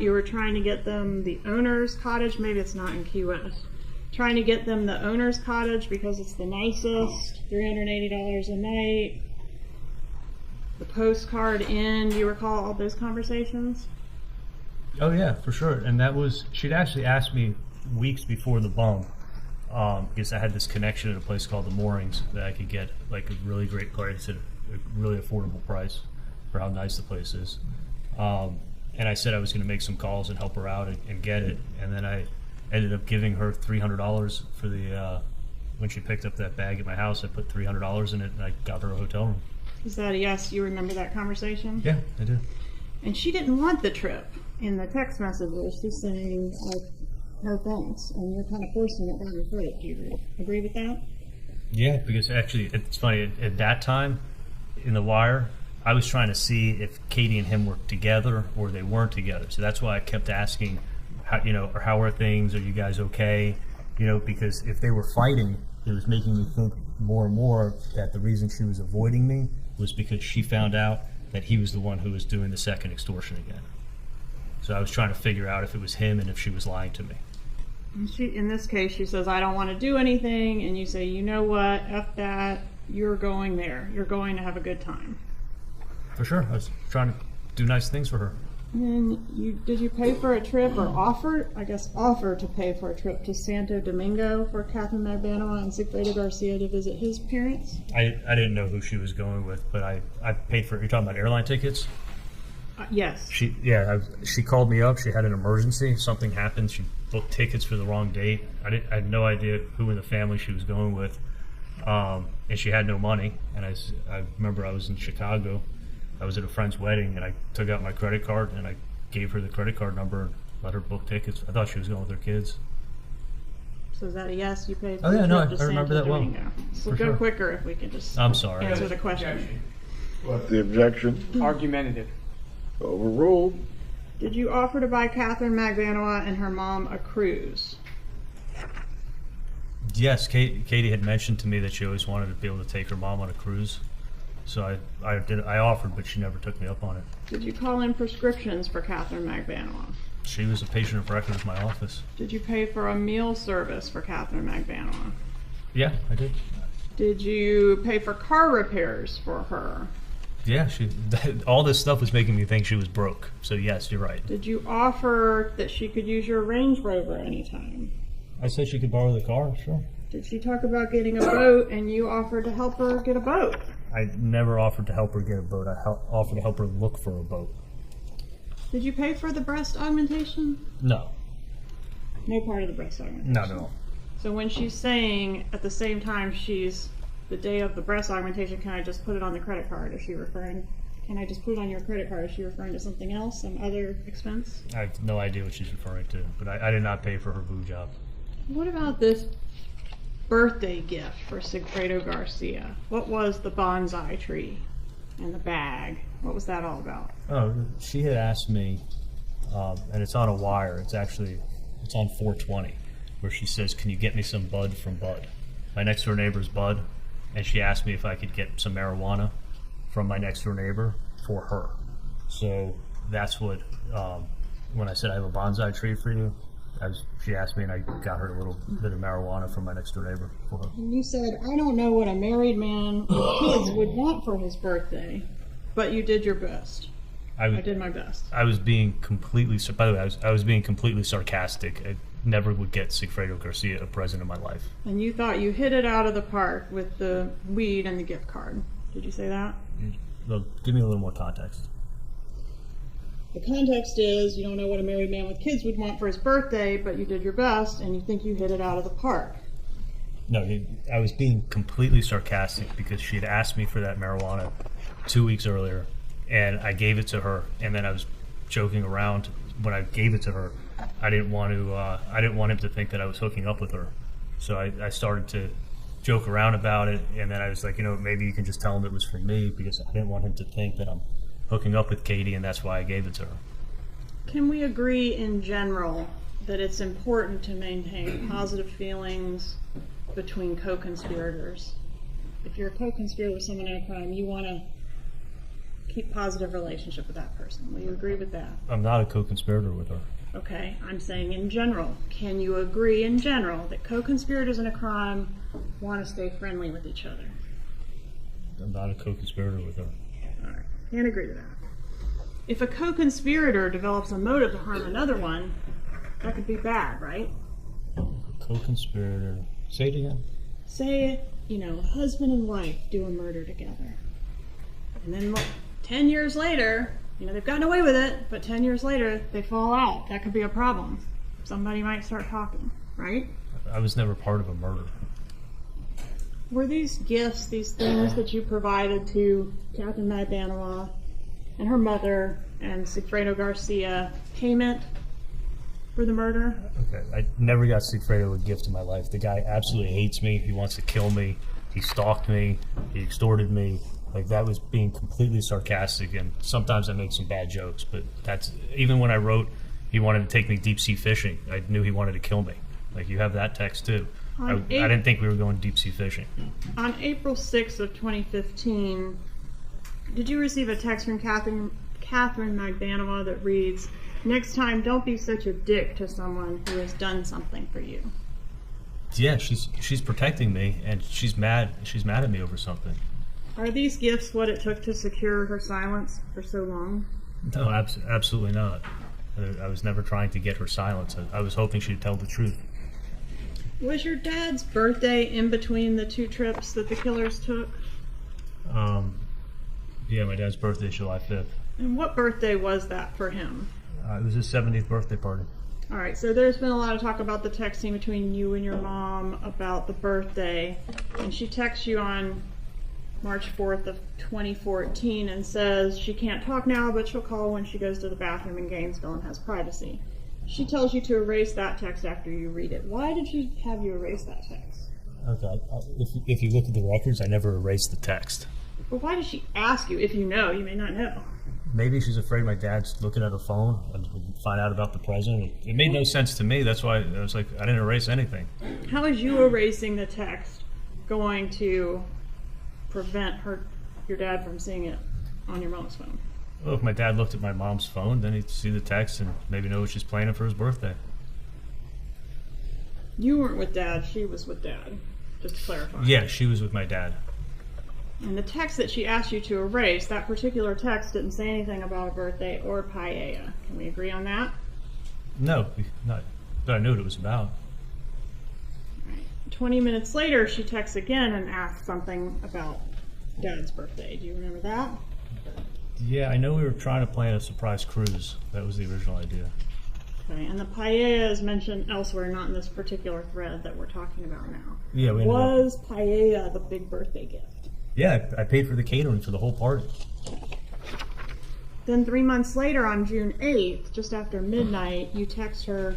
you were trying to get them the owner's cottage. Maybe it's not in Key West. Trying to get them the owner's cottage because it's the nicest, $380 a night. The postcard inn. Do you recall all those conversations? Oh yeah, for sure. And that was, she'd actually asked me weeks before the bump, because I had this connection at a place called the Moorings that I could get like a really great price at a really affordable price for how nice the place is. And I said I was going to make some calls and help her out and get it. And then I ended up giving her $300 for the, when she picked up that bag at my house, I put $300 in it and I got her a hotel room. Is that a yes? You remember that conversation? Yeah, I did. And she didn't want the trip. In the text messages, she's saying, like, no thanks. And you're kind of forcing it down your throat. Do you agree with that? Yeah, because actually, it's funny, at that time, in The Wire, I was trying to see if Katie and him were together or they weren't together. So that's why I kept asking, how are things? Are you guys okay? Because if they were fighting, it was making me think more and more that the reason she was avoiding me was because she found out that he was the one who was doing the second extortion again. So I was trying to figure out if it was him and if she was lying to me. And in this case, she says, I don't want to do anything. And you say, you know what? F that. You're going there. You're going to have a good time. For sure. I was trying to do nice things for her. And then did you pay for a trip or offer to pay for a trip to Santo Domingo for Catherine Magbanua and Sigfredo Garcia to visit his parents? I didn't know who she was going with, but I paid for. You're talking about airline tickets? Yes. She called me up. She had an emergency. Something happened. She booked tickets for the wrong date. I had no idea who in the family she was going with, and she had no money. And I remember I was in Chicago. I was at a friend's wedding, and I took out my credit card and I gave her the credit card number and let her book tickets. I thought she was going with her kids. So is that a yes? You paid for Oh yeah, the no, trip to I remember Santo that well. Domingo. So For go sure. quicker if we can just I'm sorry. answer the question. What's the objection? Argumentative. Overruled. Did you offer to buy Catherine Magbanua and her mom a cruise? Yes, Katie had mentioned to me that she always wanted to be able to take her mom on a cruise. So I offered, but she never took me up on it. Did you call in prescriptions for Catherine Magbanua? She was a patient of record of my office. Did you pay for a meal service for Catherine Magbanua? Yeah, I did. Did you pay for car repairs for her? Yeah, all this stuff was making me think she was broke. So yes, you're right. Did you offer that she could use your Range Rover anytime? I said she could borrow the car, sure. Did she talk about getting a boat and you offered to help her get a boat? I never offered to help her get a boat. I offered to help her look for a boat. Did you pay for the breast augmentation? No, No part of the breast augmentation. not at all. So when she's saying at the same time she's the day of the breast augmentation, can I just put it on the credit card? Is she referring, can I just put it on your credit card? Is she referring to something else, some other expense? I have no idea what she's referring to, but I did not pay for her boob job. What about this birthday gift for Sigfredo Garcia? What was the bonsai tree and the bag? What was that all about? Oh, she had asked me, and it's on a wire. It's on 420, where she says, "Can you get me some bud from Bud?" My next door neighbor's Bud, and she asked me if I could get some marijuana from my next door neighbor for her. So that's what, when I said I have a bonsai tree for you, she asked me, and I got her a little bit of marijuana from my next door neighbor for her. And you said, I don't know what a married man with kids would want for his birthday, but you did your best. I did my best. I was being completely, by the way, I was being completely sarcastic. I never would get Sigfredo Garcia a present in my life. And you thought you hit it out of the park with the weed and the gift card. Did you say that? Well, give me a little more context. The context is you don't know what a married man with kids would want for his birthday, but you did your best and you think you hit it out of the park. No, I was being completely sarcastic because she had asked me for that marijuana 2 weeks earlier, and I gave it to her, and then I was joking around when I gave it to her. I didn't want him to think that I was hooking up with her, so I started to joke around about it, and then I was like, maybe you can just tell him it was for me, because I didn't want him to think that I'm hooking up with Katie, and that's why I gave it to her. Can we agree in general that it's important to maintain positive feelings between co-conspirators? If you're a co-conspirator with someone in a crime, you want to keep positive relationship with that person. Will you agree with that? I'm not a co-conspirator with her. Okay, I'm saying in general. Can you agree in general that co-conspirators in a crime want to stay friendly with each other? I'm not a co-conspirator with her. All right, can't agree to that. If a co-conspirator develops a motive to harm another one, that could be bad, right? Co-conspirator. Say it again. Say, husband and wife do a murder together. And then 10 years later, they've gotten away with it, but 10 years later, they fall out. That could be a problem. Somebody might start talking, right? I was never part of a murder. Were these gifts, these things that you provided to Catherine Magbanua and her mother and Sigfredo Garcia payment for the murder? Okay, I never got Sigfredo a gift in my life. The guy absolutely hates me. He wants to kill me. He stalked me. He extorted me. Like, that was being completely sarcastic, and sometimes I make some bad jokes, but that's, even when I wrote he wanted to take me deep sea fishing, I knew he wanted to kill me. Like, you have that text too. I didn't think we were going deep sea fishing. On April 6th of 2015, did you receive a text from Catherine Magbanua that reads, "Next time, don't be such a dick to someone who has done something for you"? Yeah, she's protecting me, and she's mad at me over something. Are these gifts what it took to secure her silence for so long? No, absolutely not. I was never trying to get her silence. I was hoping she'd tell the truth. Was your dad's birthday in between the two trips that the killers took? Yeah, my dad's birthday is July 5th. And what birthday was that for him? It was his 70th birthday party. All right, so there's been a lot of talk about the texting between you and your mom about the birthday, and she texts you on March 4th of 2014 and says she can't talk now, but she'll call when she goes to the bathroom in Gainesville and has privacy. She tells you to erase that text after you read it. Why did she have you erase that text? Okay, if you look at the records, I never erased the text. But why did she ask you? If you know, you may not know. Maybe she's afraid my dad's looking at her phone and find out about the present. It made no sense to me. That's why I was like, I didn't erase anything. How is you erasing the text going to prevent your dad from seeing it on your mom's phone? Well, if my dad looked at my mom's phone, then he'd see the text and maybe know what she's planning for his birthday. You weren't with Dad, she was with Dad, just to clarify. Yeah, she was with my dad. And the text that she asked you to erase, that particular text didn't say anything about a birthday or paella. Can we agree on that? No, not, but I knew what it was about. Right. 20 minutes later, she texts again and asks something about Dad's birthday. Do you remember that? Yeah, I know we were trying to plan a surprise cruise. That was the original idea. Okay, and the paella is mentioned elsewhere, not in this particular thread that we're talking about now. Yeah, we ended Was paella the big birthday gift? Yeah, I paid for the catering for the whole party. Then 3 months later, on June 8th, just after midnight, you text her,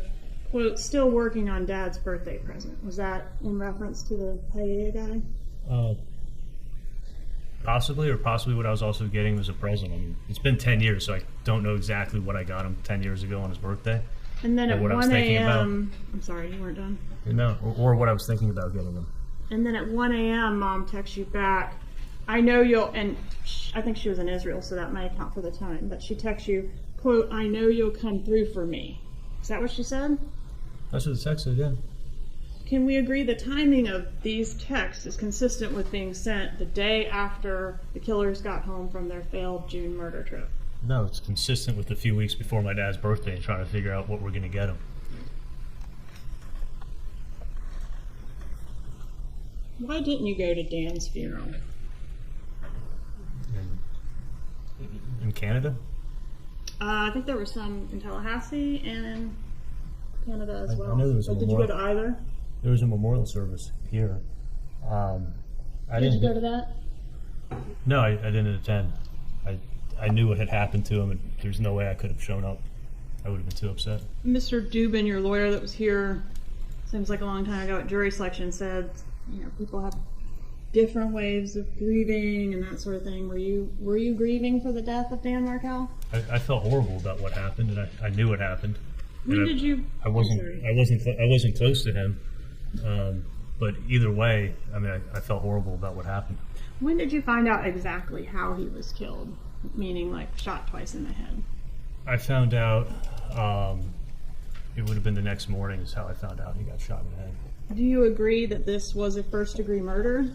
quote, still working on Dad's birthday present. Was that in reference to the paella guy? Possibly what I was also getting was a present. I mean, it's been 10 years, so I don't know exactly what I got him 10 years ago on his birthday. And then at what I was 1 thinking about. a.m., I'm sorry, you weren't done. No, or what I was thinking about getting him. And then at 1 a.m., Mom texts you back, I know you'll, and I think she was in Israel, so that might account for the time, but she texts you, quote, I know you'll come through for me. Is that what she said? That's what the text said, yeah. Can we agree the timing of these texts is consistent with being sent the day after the killers got home from their failed June murder trip? No, it's consistent with a few weeks before my dad's birthday and trying to figure out what we're going to get him. Why didn't you go to Dan's funeral? In Canada? I think there were some in Tallahassee and in Canada as well. I know there was a But did you go to memorial. either? There was a memorial service here. Did you go to that? No, I didn't attend. I knew what had happened to him, and there's no way I could have shown up. I would have been too upset. Mr. Dubin, your lawyer that was here, seems like a long time ago at jury selection, said, you know, people have different ways of grieving and that sort of thing. Were you grieving for the death of Dan Markel? I felt horrible about what happened, and I knew what happened. When And did you? I wasn't close to him, but either way, I mean, I felt horrible about what happened. When did you find out exactly how he was killed? Meaning, like, shot twice in the head. I found out. It would have been the next morning is how I found out he got shot in the head. Do you agree that this was a first-degree murder?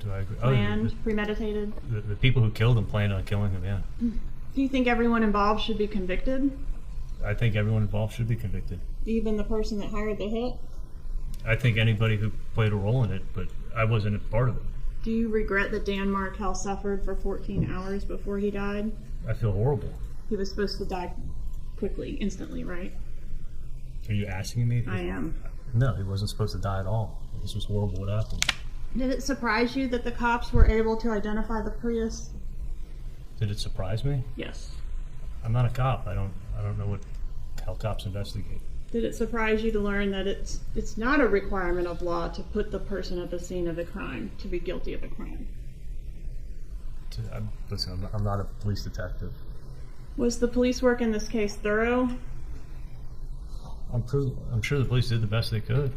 Do I agree? Planned, premeditated? The people who killed him planned on killing him. Yeah, Do you think everyone involved should be convicted? I think everyone involved should be convicted. Even the person that hired the hit? I think anybody who played a role in it, but I wasn't a part of it. Do you regret that Dan Markel suffered for 14 hours before he died? I feel horrible. He was supposed to die quickly, instantly, right? Are you asking me? I am. No, he wasn't supposed to die at all. This was horrible what happened. Did it surprise you that the cops were able to identify the Prius? Did it surprise me? Yes. I'm not a cop. I don't know how cops investigate. Did it surprise you to learn that it's not a requirement of law to put the person at the scene of the crime to be guilty of a crime? Listen, I'm not a police detective. Was the police work in this case thorough? I'm sure the police did the best they could.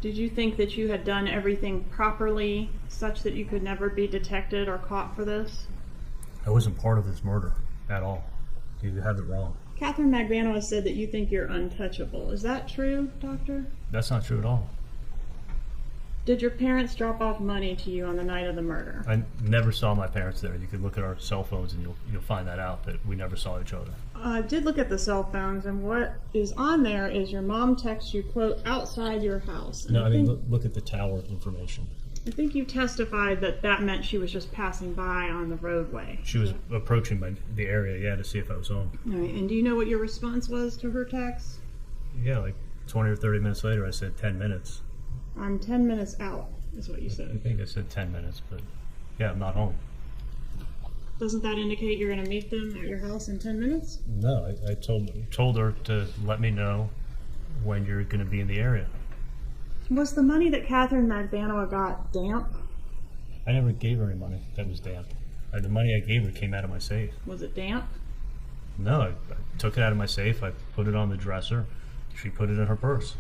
Did you think that you had done everything properly such that you could never be detected or caught for this? I wasn't part of this murder at all. You have it wrong. Catherine Magbanua said that you think you're untouchable. Is that true, Doctor? That's not true at all. Did your parents drop off money to you on the night of the murder? I never saw my parents there. You could look at our cell phones and you'll find that out, that we never saw each other. I did look at the cell phones, and what is on there is your mom texts you, quote, outside your house. And No, I mean, look at the tower information. I think you testified that that meant she was just passing by on the roadway. She was approaching the area, yeah, to see if I was home. All right, and do you know what your response was to her text? Yeah, like 20 or 30 minutes later, I said 10 minutes. I'm 10 minutes out, is what you I said. think I said 10 minutes, but yeah, I'm not home. Doesn't that indicate you're going to meet them at your house in 10 minutes? No, I told her to let me know when you're going to be in the area. Was the money that Catherine Magbanua got damp? I never gave her any money that was damp. The money I gave her came out of my safe. Was it damp? No, I took it out of my safe. I put it on the dresser. She put it in her purse.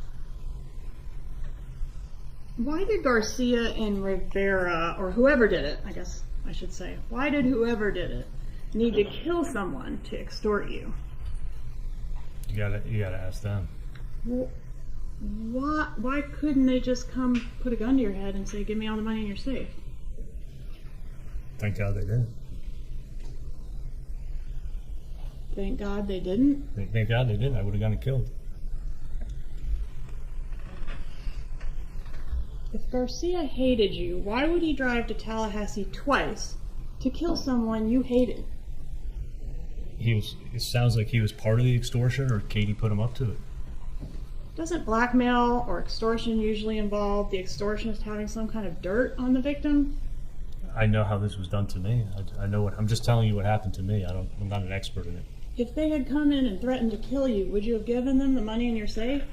Why did Garcia and Rivera, or whoever did it, I guess I should say, why did whoever did it need to kill someone to extort you? You gotta ask them. Well, why couldn't they just come put a gun to your head and say, give me all the money in your safe? Thank God they didn't. Thank God they didn't. Thank God they didn't. I would have gotten killed. If Garcia hated you, why would he drive to Tallahassee twice to kill someone you hated? It sounds like he was part of the extortion, or Katie put him up to it. Doesn't blackmail or extortion usually involve the extortionist having some kind of dirt on the victim? I know how this was done to me. I know I'm just telling you what happened to me. I'm not an expert in it. If they had come in and threatened to kill you, would you have given them the money in your safe?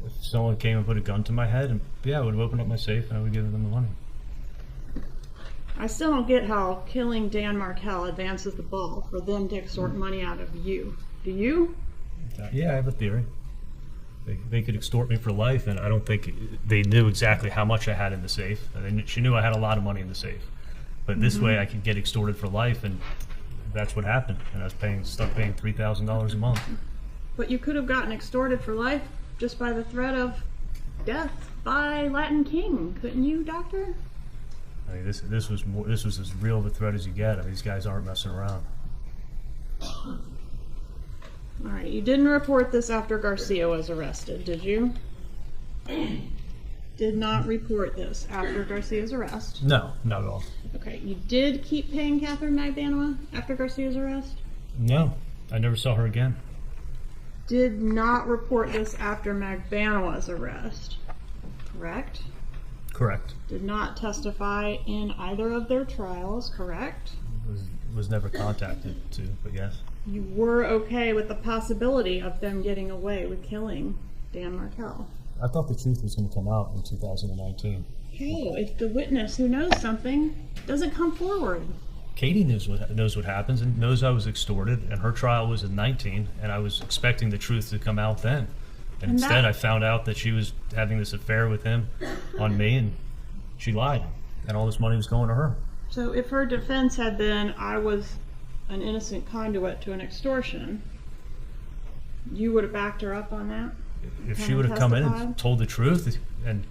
If someone came and put a gun to my head, and yeah, I would have opened up my safe and I would give them the money. I still don't get how killing Dan Markel advances the ball for them to extort money out of you. Do you? Yeah, I have a theory. They could extort me for life, and I don't think they knew exactly how much I had in the safe. She knew I had a lot of money in the safe. But this way I could get extorted for life, and that's what happened. And I was stuck paying $3,000 a month. But you could have gotten extorted for life just by the threat of death by Latin King, couldn't you, Doctor? I mean, this was as real of a threat as you get. I mean, these guys aren't messing around. All right, you didn't report this after Garcia was arrested, did you? Did not report this after Garcia's arrest. No, not at all. Okay, you did keep paying Catherine Magbanua after Garcia's arrest? No, I never saw her again. Did not report this after Magbanua's arrest, correct? Correct. Did not testify in either of their trials, correct? Was never contacted to, but yes. You were okay with the possibility of them getting away with killing Dan Markel. I thought the truth was going to come out in 2019. How? If the witness who knows something doesn't come forward? Katie knows what happens and knows I was extorted, and her trial was in 19, and I was expecting the truth to come out then. And instead, I found out that she was having this affair with him on me, and she lied, and all this money was going to her. So if her defense had been, I was an innocent conduit to an extortion, you would have backed her up on that? If she would have come in testified? and told the truth, and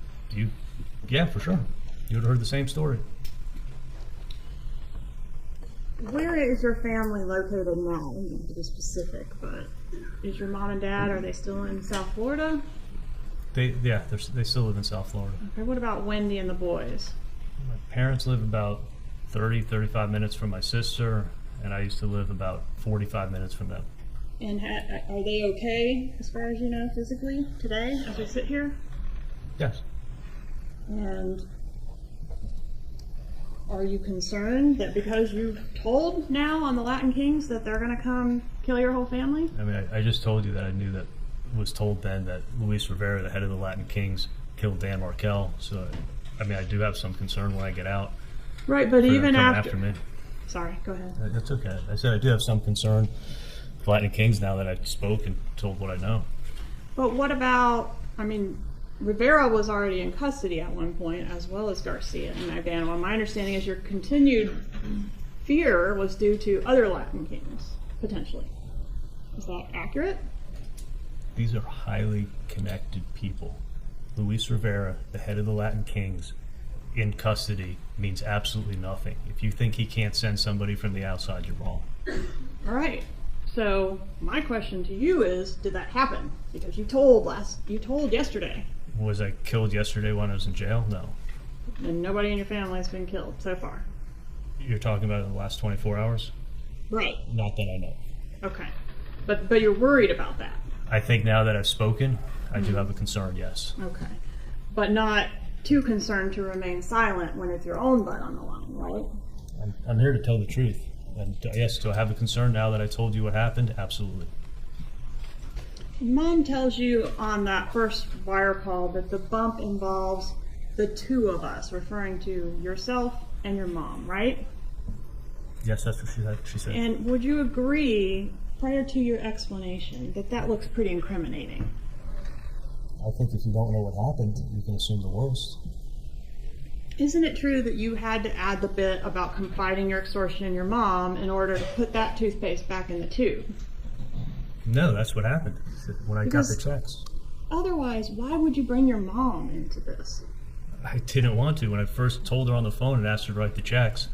yeah, for sure, you would have heard the same story. Where is your family located now? You don't have to be specific, but is your mom and dad, are they still in South Florida? They still live in South Florida. Okay, what about Wendi and the boys? My parents live about 35 minutes from my sister, and I used to live about 45 minutes from them. And are they okay, as far as you know, physically, today, as we sit here? Yes. And are you concerned that because you've told now on the Latin Kings that they're going to come kill your whole family? I mean, I just told you that I knew that, was told then that Luis Rivera, the head of the Latin Kings, killed Dan Markel. So, I mean, I do have some concern when I get out. Right, but even after me. Sorry, go ahead. That's okay. I said I do have some concern with Latin Kings now that I spoke and told what I know. But what about, I mean, Rivera was already in custody at one point, as well as Garcia and Magbanua. My understanding is your continued fear was due to other Latin Kings, potentially. Is that accurate? These are highly connected people. Luis Rivera, the head of the Latin Kings, in custody means absolutely nothing. If you think he can't send somebody from the outside, you're wrong. All right. So my question to you is, did that happen? Because you told yesterday, Was I killed yesterday when I was in jail? No. and nobody in your family has been killed so far. You're talking about in the last 24 hours? Right. Not that I know. Okay. But you're worried about that. I think now that I've spoken, I do have a concern, yes. Okay. But not too concerned to remain silent when it's your own blood on the line, right? I'm here to tell the truth. And yes, do I have a concern now that I told you what happened? Absolutely. Mom tells you on that first wire call that the bump involves the two of us, referring to yourself and your mom, right? Yes, that's what she said. And would you agree, prior to your explanation, that that looks pretty incriminating? I think if you don't know what happened, you can assume the worst. Isn't it true that you had to add the bit about confiding your extortion in your mom in order to put that toothpaste back in the tube? No, that's what happened when I got the checks. Otherwise, why would you bring your mom into this? I didn't want to. When I first told her on the phone and asked her to write the checks,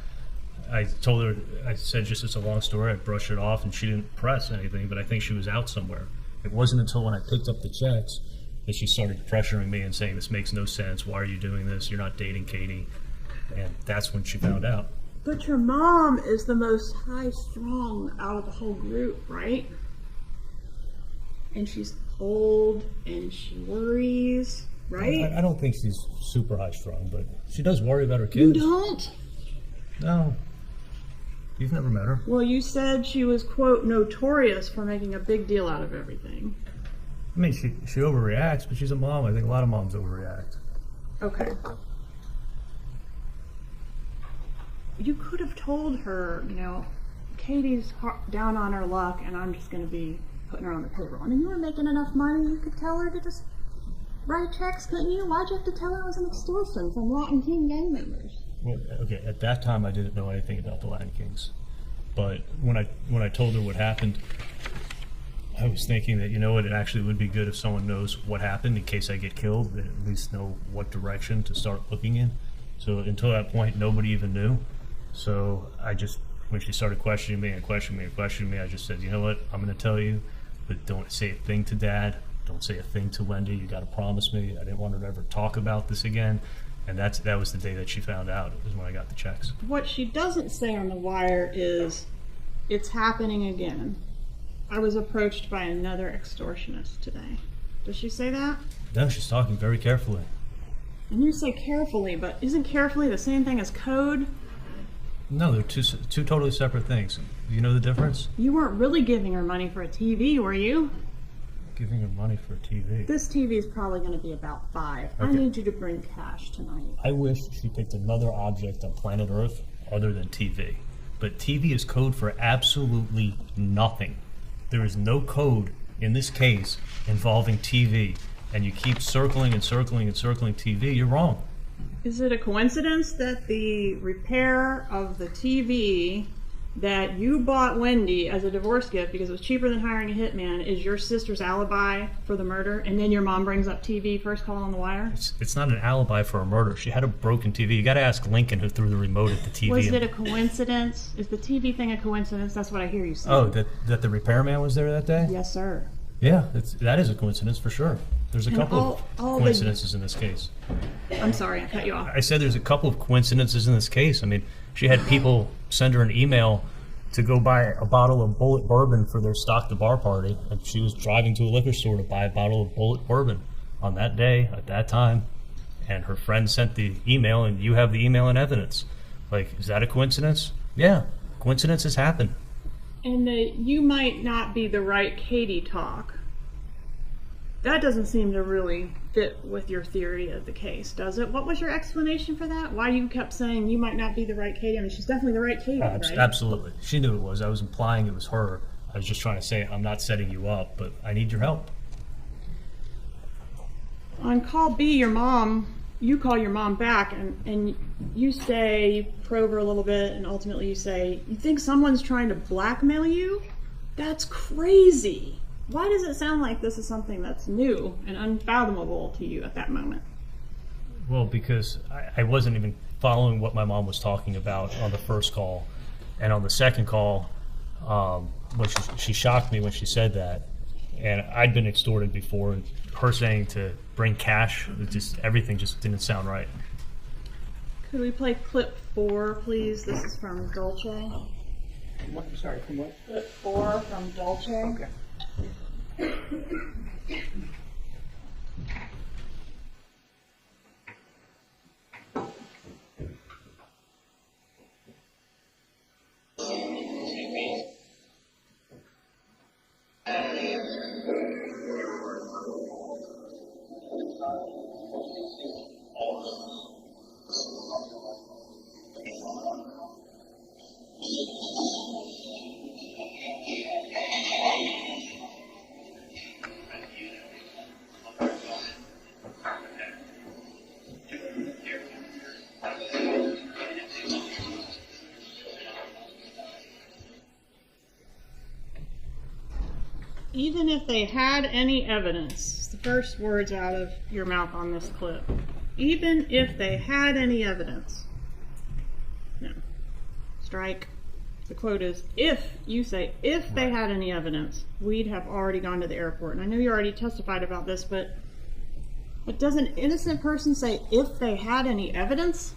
I told her, I said, just it's a long story, I'd brush it off, and she didn't press anything, but I think she was out somewhere. It wasn't until when I picked up the checks that she started pressuring me and saying, this makes no sense, why are you doing this, you're not dating Katie, and that's when she found out. But your mom is the most high-strung out of the whole group, right? And she's old, and she worries, right? I don't think she's super high-strung, but she does worry about her You kids. don't? No. You've never met her. Well, you said she was, quote, notorious for making a big deal out of everything. I mean, she overreacts, but she's a mom. I think a lot of moms overreact. Okay. You could have told her, Katie's down on her luck, and I'm just going to be putting her on the payroll. I mean, you were making enough money, you could tell her to just write checks, couldn't you? Why'd you have to tell her it was an extortion from Latin King gang members? Well, okay, at that time I didn't know anything about the Latin Kings, but when I told her what happened, I was thinking that, it actually would be good if someone knows what happened in case I get killed, they at least know what direction to start looking in. So until that point, nobody even knew. So when she started questioning me, I just said, you know what, I'm going to tell you, but don't say a thing to Dad. Don't say a thing to Wendy. You got to promise me. I didn't want her to ever talk about this again. And that was the day that she found out. It was when I got the checks. What she doesn't say on the wire is, it's happening again. I was approached by another extortionist today. Does she say that? No, she's talking very carefully. And you say carefully, but isn't carefully the same thing as code? No, they're two totally separate things. Do you know the difference? You weren't really giving her money for a TV, were you? Giving her money for a TV. This TV is probably going to be about $5. I Okay. need you to bring cash tonight. I wish she picked another object on planet Earth other than TV. But TV is code for absolutely nothing. There is no code in this case involving TV. And you keep circling and circling and circling TV, you're wrong. Is it a coincidence that the repair of the TV that you bought Wendy as a divorce gift because it was cheaper than hiring a hitman is your sister's alibi for the murder, and then your mom brings up TV first call on the wire? It's not an alibi for a murder. She had a broken TV. You got to ask Lincoln who threw the remote at the TV. Was it a coincidence? Is the TV thing a coincidence? That's what I hear you say. Oh, that the repairman was there that day? Yes, sir. Yeah, that is a coincidence for sure. There's a And couple all of coincidences in this case. I'm sorry, I cut you off. I said there's a couple of coincidences in this case. I mean, she had people send her an email to go buy a bottle of Bullet bourbon for their stock the bar party, and she was driving to a liquor store to buy a bottle of Bullet bourbon on that day at that time, and her friend sent the email, and you have the email in evidence. Like, is that a coincidence? Yeah, coincidences happen. And you might not be the right Katie talk. That doesn't seem to really fit with your theory of the case, does it? What was your explanation for that? Why you kept saying you might not be the right Katie? I mean, she's definitely the right Katie, right? Absolutely. She knew it was. I was implying it was her. I was just trying to say, I'm not setting you up, but I need your help. On call B, you call your mom back, and you say, you probe her a little bit, and ultimately you say, you think someone's trying to blackmail you? That's crazy. Why does it sound like this is something that's new and unfathomable to you at that moment? Well, because I wasn't even following what my mom was talking about on the first call. And on the second call, when she shocked me when she said that. And I'd been extorted before, and her saying to bring cash, everything just didn't sound right. Could we play clip 4, please? This is from Dolce. What, sorry, from what? Clip 4 from Dolce. Okay. Even if they had any evidence, the first words out of your mouth on this clip, even if they had any evidence, no, strike. The quote is, if you say, if they had any evidence, we'd have already gone to the airport. And I know you already testified about this, but does an innocent person say, if they had any evidence?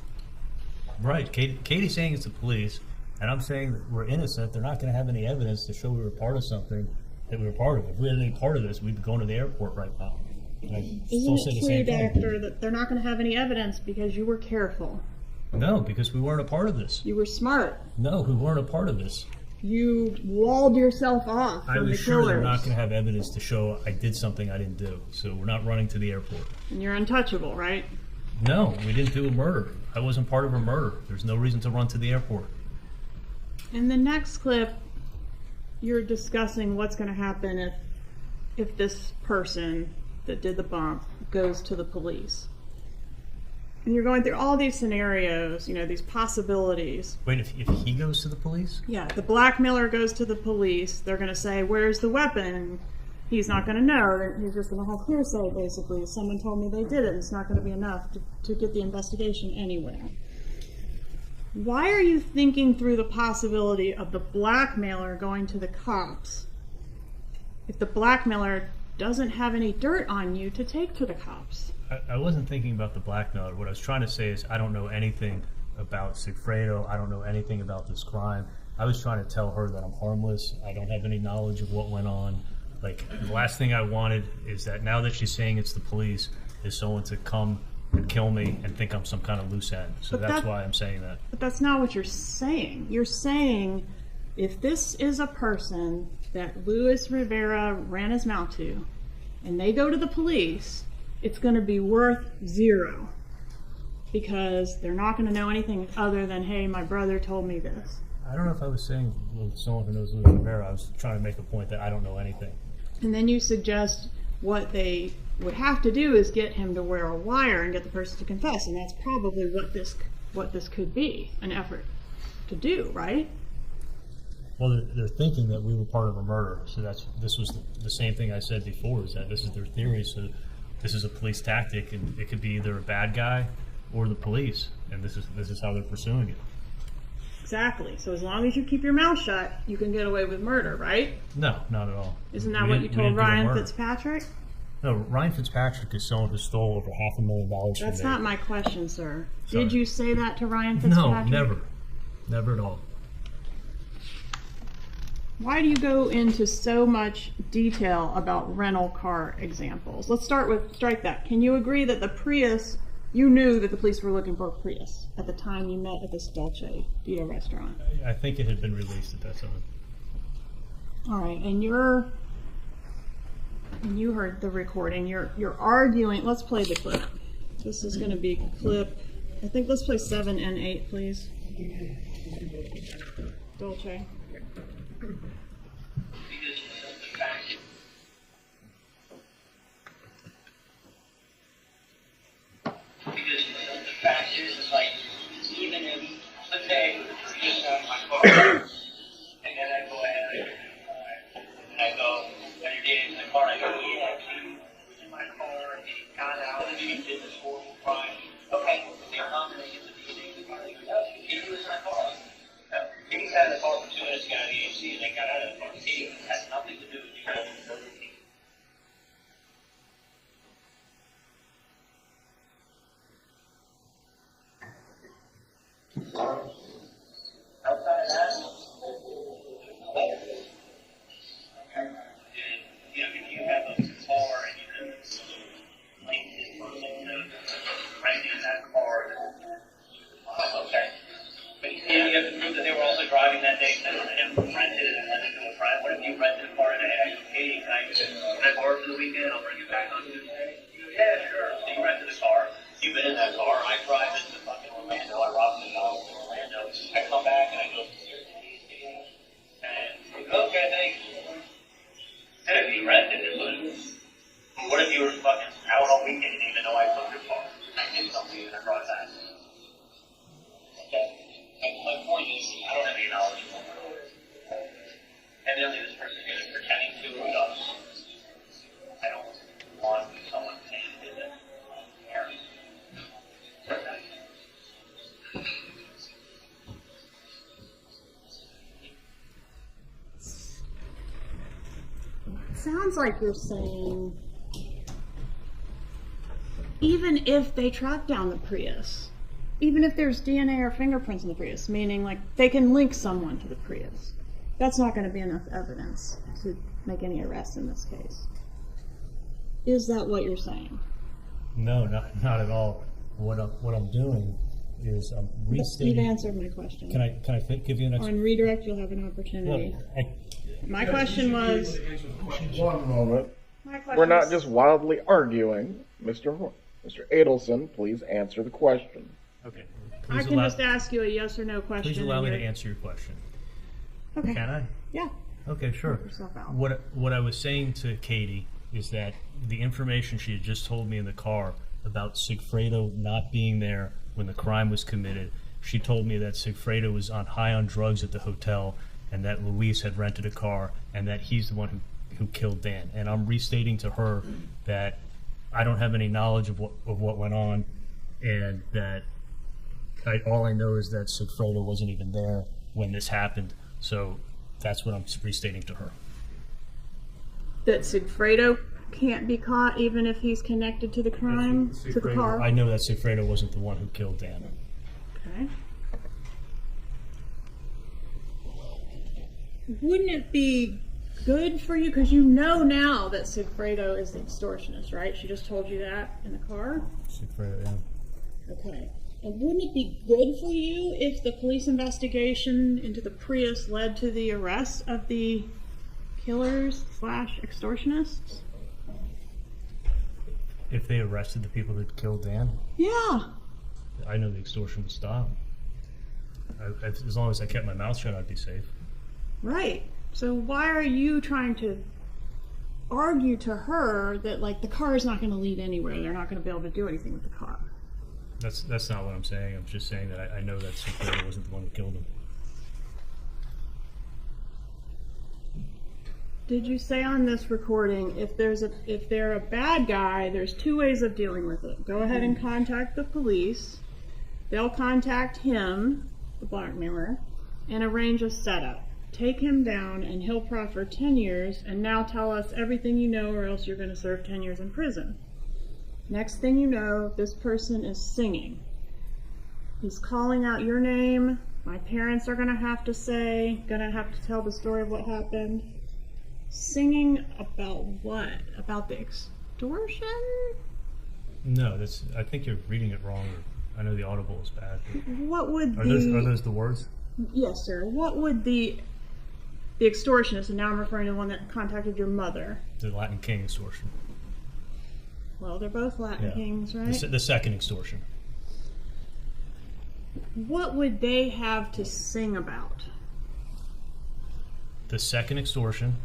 Right. Katie's saying it's the police, and I'm saying that we're innocent. They're not going to have any evidence to show we were part of something that we were part of. If we had any part of this, we'd be going to the airport right now. Isn't it true, Doctor, that they're not going to have any evidence because you were careful? No, because we weren't a part of this. You were smart. No, we weren't a part of this. You walled yourself off from I was the sure killers. they're not going to have evidence to show I did something I didn't do. So we're not running to the airport. And you're untouchable, right? No, we didn't do a murder. I wasn't part of a murder. There's no reason to run to the airport. In the next clip, you're discussing what's going to happen if this person that did the bump goes to the police. And you're going through all these scenarios, you know, these possibilities. Wait, if he goes to the police? Yeah, the blackmailer goes to the police. They're going to say, where's the weapon? He's not going to know. He's just going to have hearsay, basically. Someone told me they did it, and it's not going to be enough to get the investigation anywhere. Why are you thinking through the possibility of the blackmailer going to the cops if the blackmailer doesn't have any dirt on you to take to the cops? I wasn't thinking about the blackmailer. What I was trying to say is I don't know anything about Sigfredo. I don't know anything about this crime. I was trying to tell her that I'm harmless. I don't have any knowledge of what went on. Like, the last thing I wanted is that now that she's saying it's the police, is someone to come and kill me and think I'm some kind of loose end. So that's why I'm saying that. But that's not what you're saying. You're saying if this is a person that Luis Rivera ran his mouth to, and they go to the police, it's going to be worth 0 because they're not going to know anything other than, hey, my brother told me this. I don't know if I was saying someone who knows Luis Rivera. I was trying to make a point that I don't know anything. And then you suggest what they would have to do is get him to wear a wire and get the person to confess, and that's probably what this could be, an effort to do, right? Well, they're thinking that we were part of a murder. So this was the same thing I said before, is that this is their theory. So this is a police tactic, and it could be either a bad guy or the police, and this is how they're pursuing it. Exactly. So as long as you keep your mouth shut, you can get away with murder, right? No, not at all. Isn't that We what you didn't do a told Ryan murder. Fitzpatrick? No, Ryan Fitzpatrick is someone who stole over $500,000 from That's me. not my question, sir. Sorry. Did you say that to Ryan No, Fitzpatrick? never. Never at all. Why do you go into so much detail about rental car examples? Let's start with, strike that. Can you agree that the Prius, you knew that the police were looking for a Prius at the time you met at this Dolce Vita restaurant? I think it had been released at that time. All right, and you heard the recording. You're arguing. Let's play the clip. This is going to be clip. I think let's play 7 and 8, please. Dolce. Because the fact is like, even if, let's say, you just my car, and then I go ahead, and I go, what it is, you did this horrible crime. Okay, they're not going to get the DNA. Katie was in that car. Katie sat in the car for 2 minutes, got out of the AC, and they got out of the car. Katie has nothing to do with you. Outside of that, you know, if you have a car and you have like this person renting that car, okay. But you have to prove that they were also driving that day, and rented it and rented it to a friend. What if you rented a car and I go, hey, can I borrow for the weekend? I'll bring it back on Tuesday. You go, yeah, sure. So you rented a car. You've been in that car. I drive into fucking Orlando. I rob the dog in Orlando. I come back and I go, and okay, thanks. And if you rented it, but what if you were fucking out all weekend and even though I took your car? I did something and I brought it back. Okay? And my point is, I don't have any knowledge of what it is. Evidently, this person is pretending to root us. I don't want someone saying they did it. Sounds like you're saying even if they track down the Prius, even if there's DNA or fingerprints in the Prius, meaning like they can link someone to the Prius, that's not going to be enough evidence to make any arrests in this case. Is that what you're saying? No, not at all. What I'm doing is I'm restating. You've answered my question. Can I give you an On redirect, you'll have an opportunity. My question was. One moment. My question We're not was- just wildly arguing. Mr. Adelson, please answer the question. Okay. I can just ask you a yes or no question. Please allow me and to you're- answer your question. Okay. Can I? Yeah. Okay, sure. Knock yourself out. What I was saying to Katie is that the information she had just told me in the car about Sigfredo not being there when the crime was committed, she told me that Sigfredo was high on drugs at the hotel and that Luis had rented a car and that he's the one who killed Dan. And I'm restating to her that I don't have any knowledge of what went on, and that all I know is that Sigfredo wasn't even there when this happened. So that's what I'm restating to her. That Sigfredo can't be caught even if he's connected to the crime, to the car. I know that Sigfredo wasn't the one who killed Dan. Okay. Wouldn't it be good for you, because you know now that Sigfredo is the extortionist, right? She just told you that in the car? Sigfredo, yeah. Okay. And wouldn't it be good for you if the police investigation into the Prius led to the arrest of the killers/extortionists? If they arrested the people that killed Dan, Yeah. I know the extortion would stop. As long as I kept my mouth shut, I'd be safe. Right. So why are you trying to argue to her that, like, the car is not going to lead anywhere? They're not going to be able to do anything with the car. That's not what I'm saying. I'm just saying that I know that Sigfredo wasn't the one who killed him. Did you say on this recording, if they're a bad guy, there's two ways of dealing with it? Go ahead and contact the police. They'll contact him, the blackmailer, and arrange a setup. Take him down, and he'll proffer 10 years, and now tell us everything you know, or else you're going to serve 10 years in prison. Next thing you know, this person is singing. He's calling out your name. My parents are going to have to tell the story of what happened. Singing about what? About the extortion? No, I think you're reading it wrong. I know the audible is bad. What would Are those the words? Yes, sir. What would the extortionist, and now I'm referring to the one that contacted your mother. The Latin King extortion. Well, they're both Latin kings, right? The second extortion. What would they have to sing about? The second extortion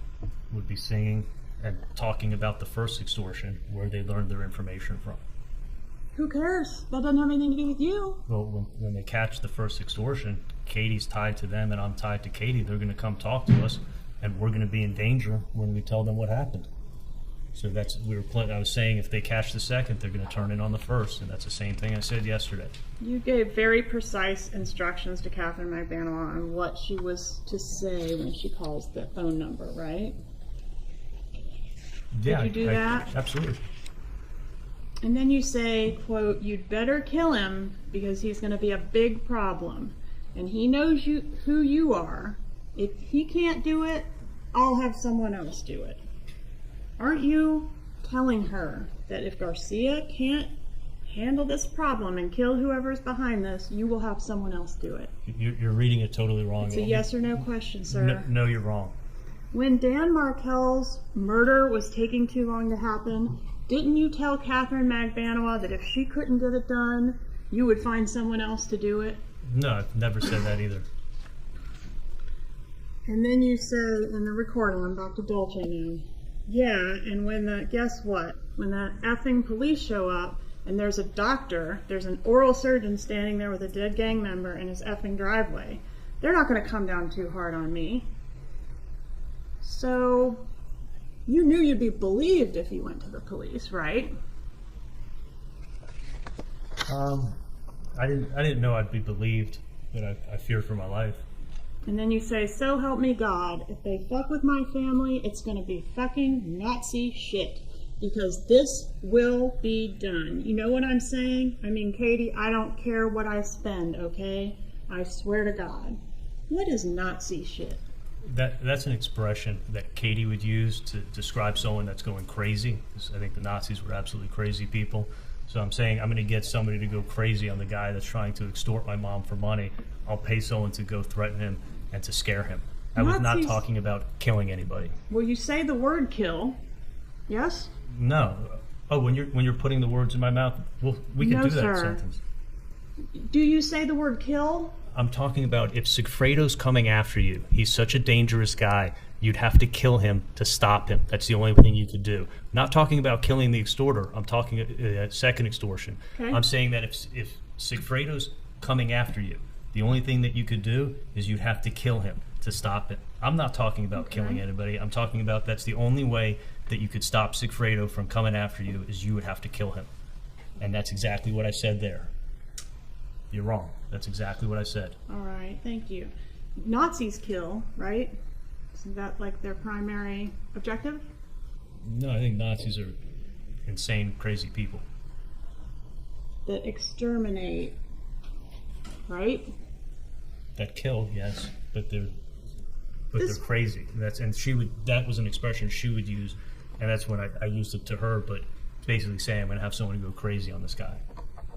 would be singing and talking about the first extortion, where they learned their information from. Who cares? That doesn't have anything to do with you. Well, when they catch the first extortion, Katie's tied to them and I'm tied to Katie. They're going to come talk to us, and we're going to be in danger when we tell them what happened. So that's I was saying if they catch the second, they're going to turn in on the first, and that's the same thing I said yesterday. You gave very precise instructions to Catherine McBanois on what she was to say when she calls the phone number, right? Yeah, you do that? Absolutely. And then you say, quote, "You'd better kill him because he's going to be a big problem. And he knows who you are. If he can't do it, I'll have someone else do it." Aren't you telling her that if Garcia can't handle this problem and kill whoever's behind this, you will have someone else do it? You're reading it totally wrong. It's a yes or no question, sir. No, you're wrong. When Dan Markel's murder was taking too long to happen, didn't you tell Catherine McBanois that if she couldn't get it done, you would find someone else to do it? No, I've never said that either. And then you said in the recording, I'm back to Dolce now. Yeah, and guess what? When the effing police show up and there's a doctor, there's an oral surgeon standing there with a dead gang member in his effing driveway, they're not going to come down too hard on me. So, you knew you'd be believed if you went to the police, right? I didn't know I'd be believed, but I fear for my life. And then you say, "So help me God, if they fuck with my family, it's gonna be fucking Nazi shit. Because this will be done." You know what I'm saying? I mean, Katie, I don't care what I spend, okay? I swear to God. What is Nazi shit? That's an expression that Katie would use to describe someone that's going crazy. 'Cause I think the Nazis were absolutely crazy people. So I'm saying I'm going to get somebody to go crazy on the guy that's trying to extort my mom for money. I'll pay someone to go threaten him and to scare him. I was not talking about killing anybody. Well, you say the word kill. Yes? No. Oh, when you're putting the words in my mouth, well, we can No, do that sir. sentence. Do you say the word kill? I'm talking about if Sigfredo's coming after you, he's such a dangerous guy, you'd have to kill him to stop him. That's the only thing you could do. Not talking about killing the extorter. I'm talking second extortion. Okay. I'm saying that if Sigfredo's coming after you, the only thing that you could do is you'd have to kill him to stop it. I'm not talking about killing anybody. I'm talking about that's the only way that you could stop Sigfredo from coming after you is you would have to kill him. And that's exactly what I said there. You're wrong. That's exactly what I said. All right, thank you. Nazis kill, right? Isn't that like their primary objective? No, I think Nazis are insane, crazy people. That exterminate, right? That kill, yes, but they're This- crazy. That was an expression she would use, and that's when I used it to her. But basically saying I'm going to have someone go crazy on this guy.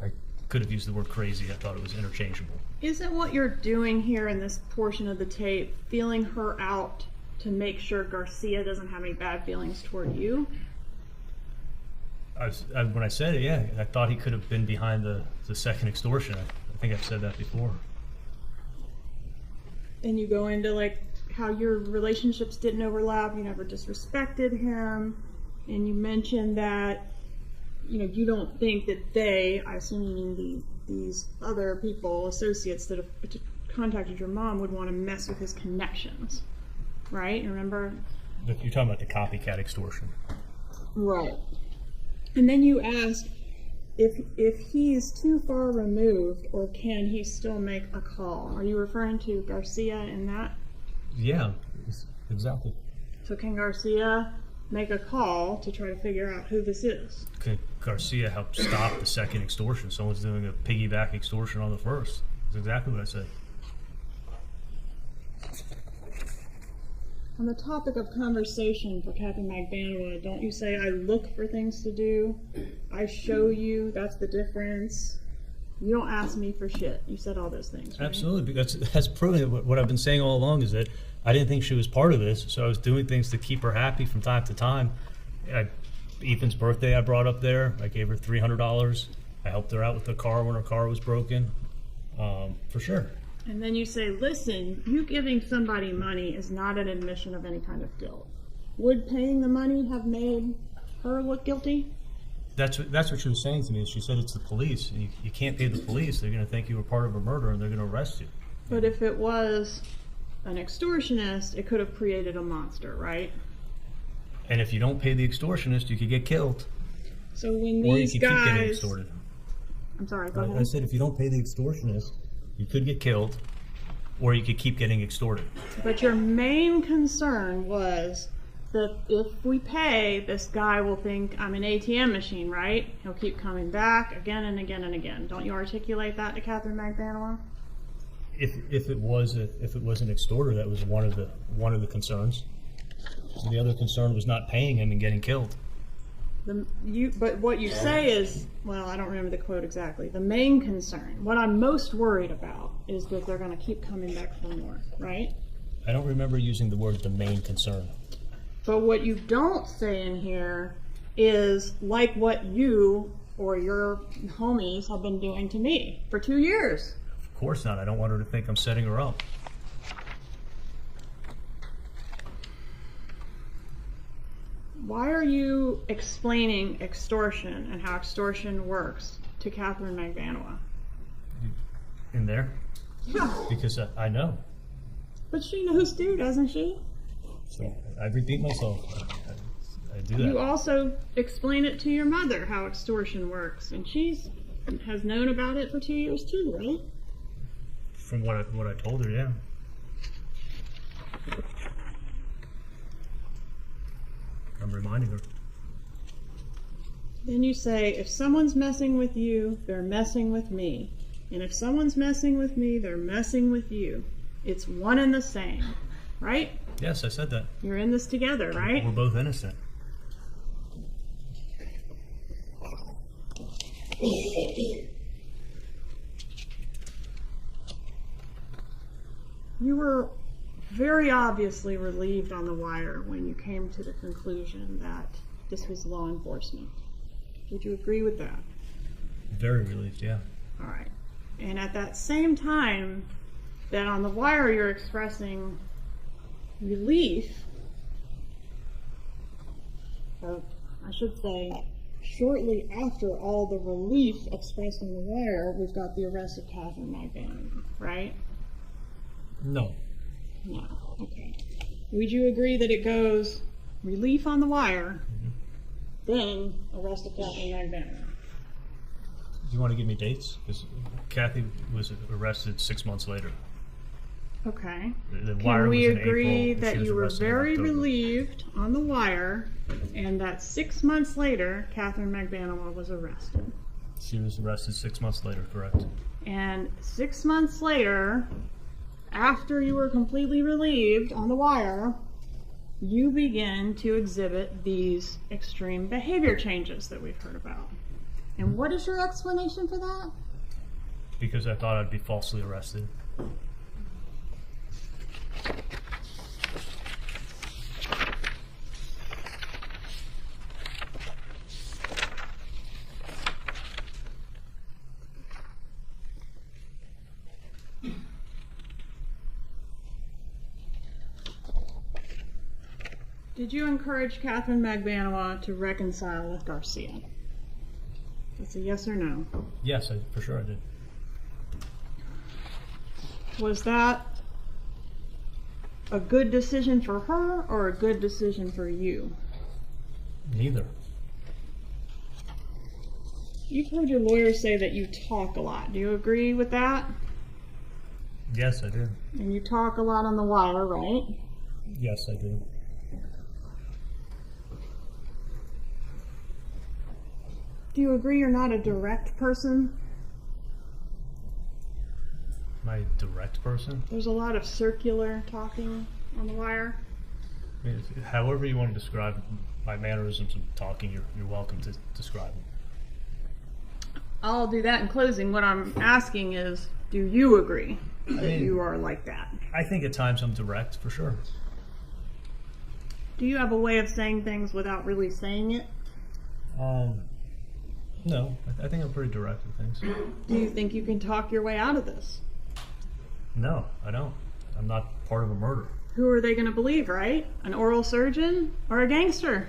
I could have used the word crazy. I thought it was interchangeable. Isn't what you're doing here in this portion of the tape feeling her out to make sure Garcia doesn't have any bad feelings toward you? When I said it, yeah, I thought he could have been behind the second extortion. I think I've said that before. And you go into like how your relationships didn't overlap, you never disrespected him, and you mentioned that you don't think that they, I assume you mean these other people, associates that have contacted your mom, would want to mess with his connections, right? You remember? You're talking about the copycat extortion. Right. And then you ask if he's too far removed, or can he still make a call? Are you referring to Garcia in that? Yeah, exactly. So can Garcia make a call to try to figure out who this is? Could Garcia help stop the second extortion? Someone's doing a piggyback extortion on the first. That's exactly what I said. On the topic of conversation for Catherine McBanois, don't you say, I look for things to do, I show you, that's the difference. You don't ask me for shit. You said all those things, right? Absolutely, because that's proven what I've been saying all along is that I didn't think she was part of this, so I was doing things to keep her happy from time to time. Ethan's birthday I brought up there. I gave her $300. I helped her out with the car when her car was broken, for sure. And then you say, listen, you giving somebody money is not an admission of any kind of guilt. Would paying the money have made her look guilty? That's what she was saying to me. She said it's the police. You can't pay the police. They're going to think you were part of a murder and they're going to arrest you. But if it was an extortionist, it could have created a monster, right? And if you don't pay the extortionist, you could get killed. So when Or you these could keep getting guys, extorted. I'm sorry, go I ahead. said if you don't pay the extortionist, you could get killed, or you could keep getting extorted. But your main concern was that if we pay, this guy will think I'm an ATM machine, right? He'll keep coming back again and again and again. Don't you articulate that to Catherine Magbanua? If it was an extorter, that was one of the concerns. The other concern was not paying him and getting killed. But what you say is, well, I don't remember the quote exactly. The main concern, what I'm most worried about, is that they're going to keep coming back for more, right? I don't remember using the word the main concern. But what you don't say in here is like what you or your homies have been doing to me for 2 years. Of course not. I don't want her to think I'm setting her up. Why are you explaining extortion and how extortion works to Catherine Magbanua? In there? Yeah, Because I know. but she knows too, doesn't she? So I repeat myself. I do that. You also explain it to your mother how extortion works, and has known about it for 2 years too, right? From what I told her, yeah. I'm reminding her. Then you say, if someone's messing with you, they're messing with me. And if someone's messing with me, they're messing with you. It's one and the same, right? Yes, I said that. You're in this together, right? We're both innocent. You were very obviously relieved on the wire when you came to the conclusion that this was law enforcement. Would you agree with that? Very relieved, yeah. All right. And at that same time that on the wire you're expressing relief, or I should say, shortly after all the relief expressed on the wire, we've got the arrest of Catherine Magbanua, right? No. No. Okay. Would you agree that it goes relief on the wire, then arrest of Catherine Magbanua? Do you want to give me dates? Because Kathy was arrested 6 months later. Okay. The wire Can we was in agree April, that she was you were arrested in very October. relieved on the wire, and that 6 months later, Catherine Magbanua was arrested? She was arrested 6 months later, correct? And 6 months later, after you were completely relieved on the wire, you begin to exhibit these extreme behavior changes that we've heard about. And what is your explanation for that? Because I thought I'd be falsely arrested. Did you encourage Catherine Magbanua to reconcile with Garcia? That's a yes or no. Yes, for sure I did. Was that a good decision for her or a good decision for you? Neither. You've heard your lawyer say that you talk a lot. Do you agree with that? Yes, I do. And you talk a lot on the wire, right? Yes, I do. Do you agree you're not a direct person? Am I a direct person? There's a lot of circular talking on the wire. I mean, however you want to describe my mannerisms of talking, you're welcome to describe them. I'll do that in closing. What I'm asking is, do you agree that you are like that? I think at times I'm direct, for sure. Do you have a way of saying things without really saying it? No, I think I'm pretty direct with things. Do you think you can talk your way out of this? No, I don't. I'm not part of a murder. Who are they going to believe, right? An oral surgeon or a gangster?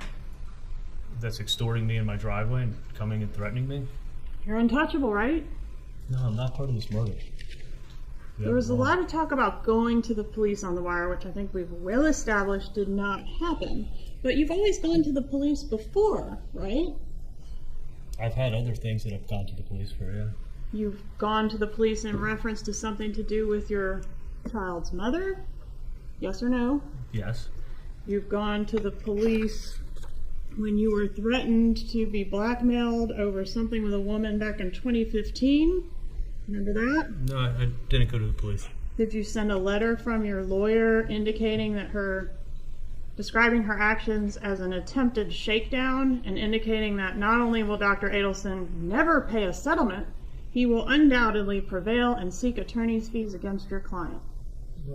That's extorting me in my driveway and coming and threatening me? You're untouchable, right? No, I'm not part of this murder. There was a lot of talk about going to the police on the wire, which I think we've well established did not happen. But you've always gone to the police before, right? I've had other things that I've gone to the police for, yeah. You've gone to the police in reference to something to do with your child's mother? Yes or no? Yes. You've gone to the police when you were threatened to be blackmailed over something with a woman back in 2015? Remember that? No, I didn't go to the police. Did you send a letter from your lawyer indicating that describing her actions as an attempted shakedown and indicating that not only will Dr. Adelson never pay a settlement, he will undoubtedly prevail and seek attorney's fees against your client?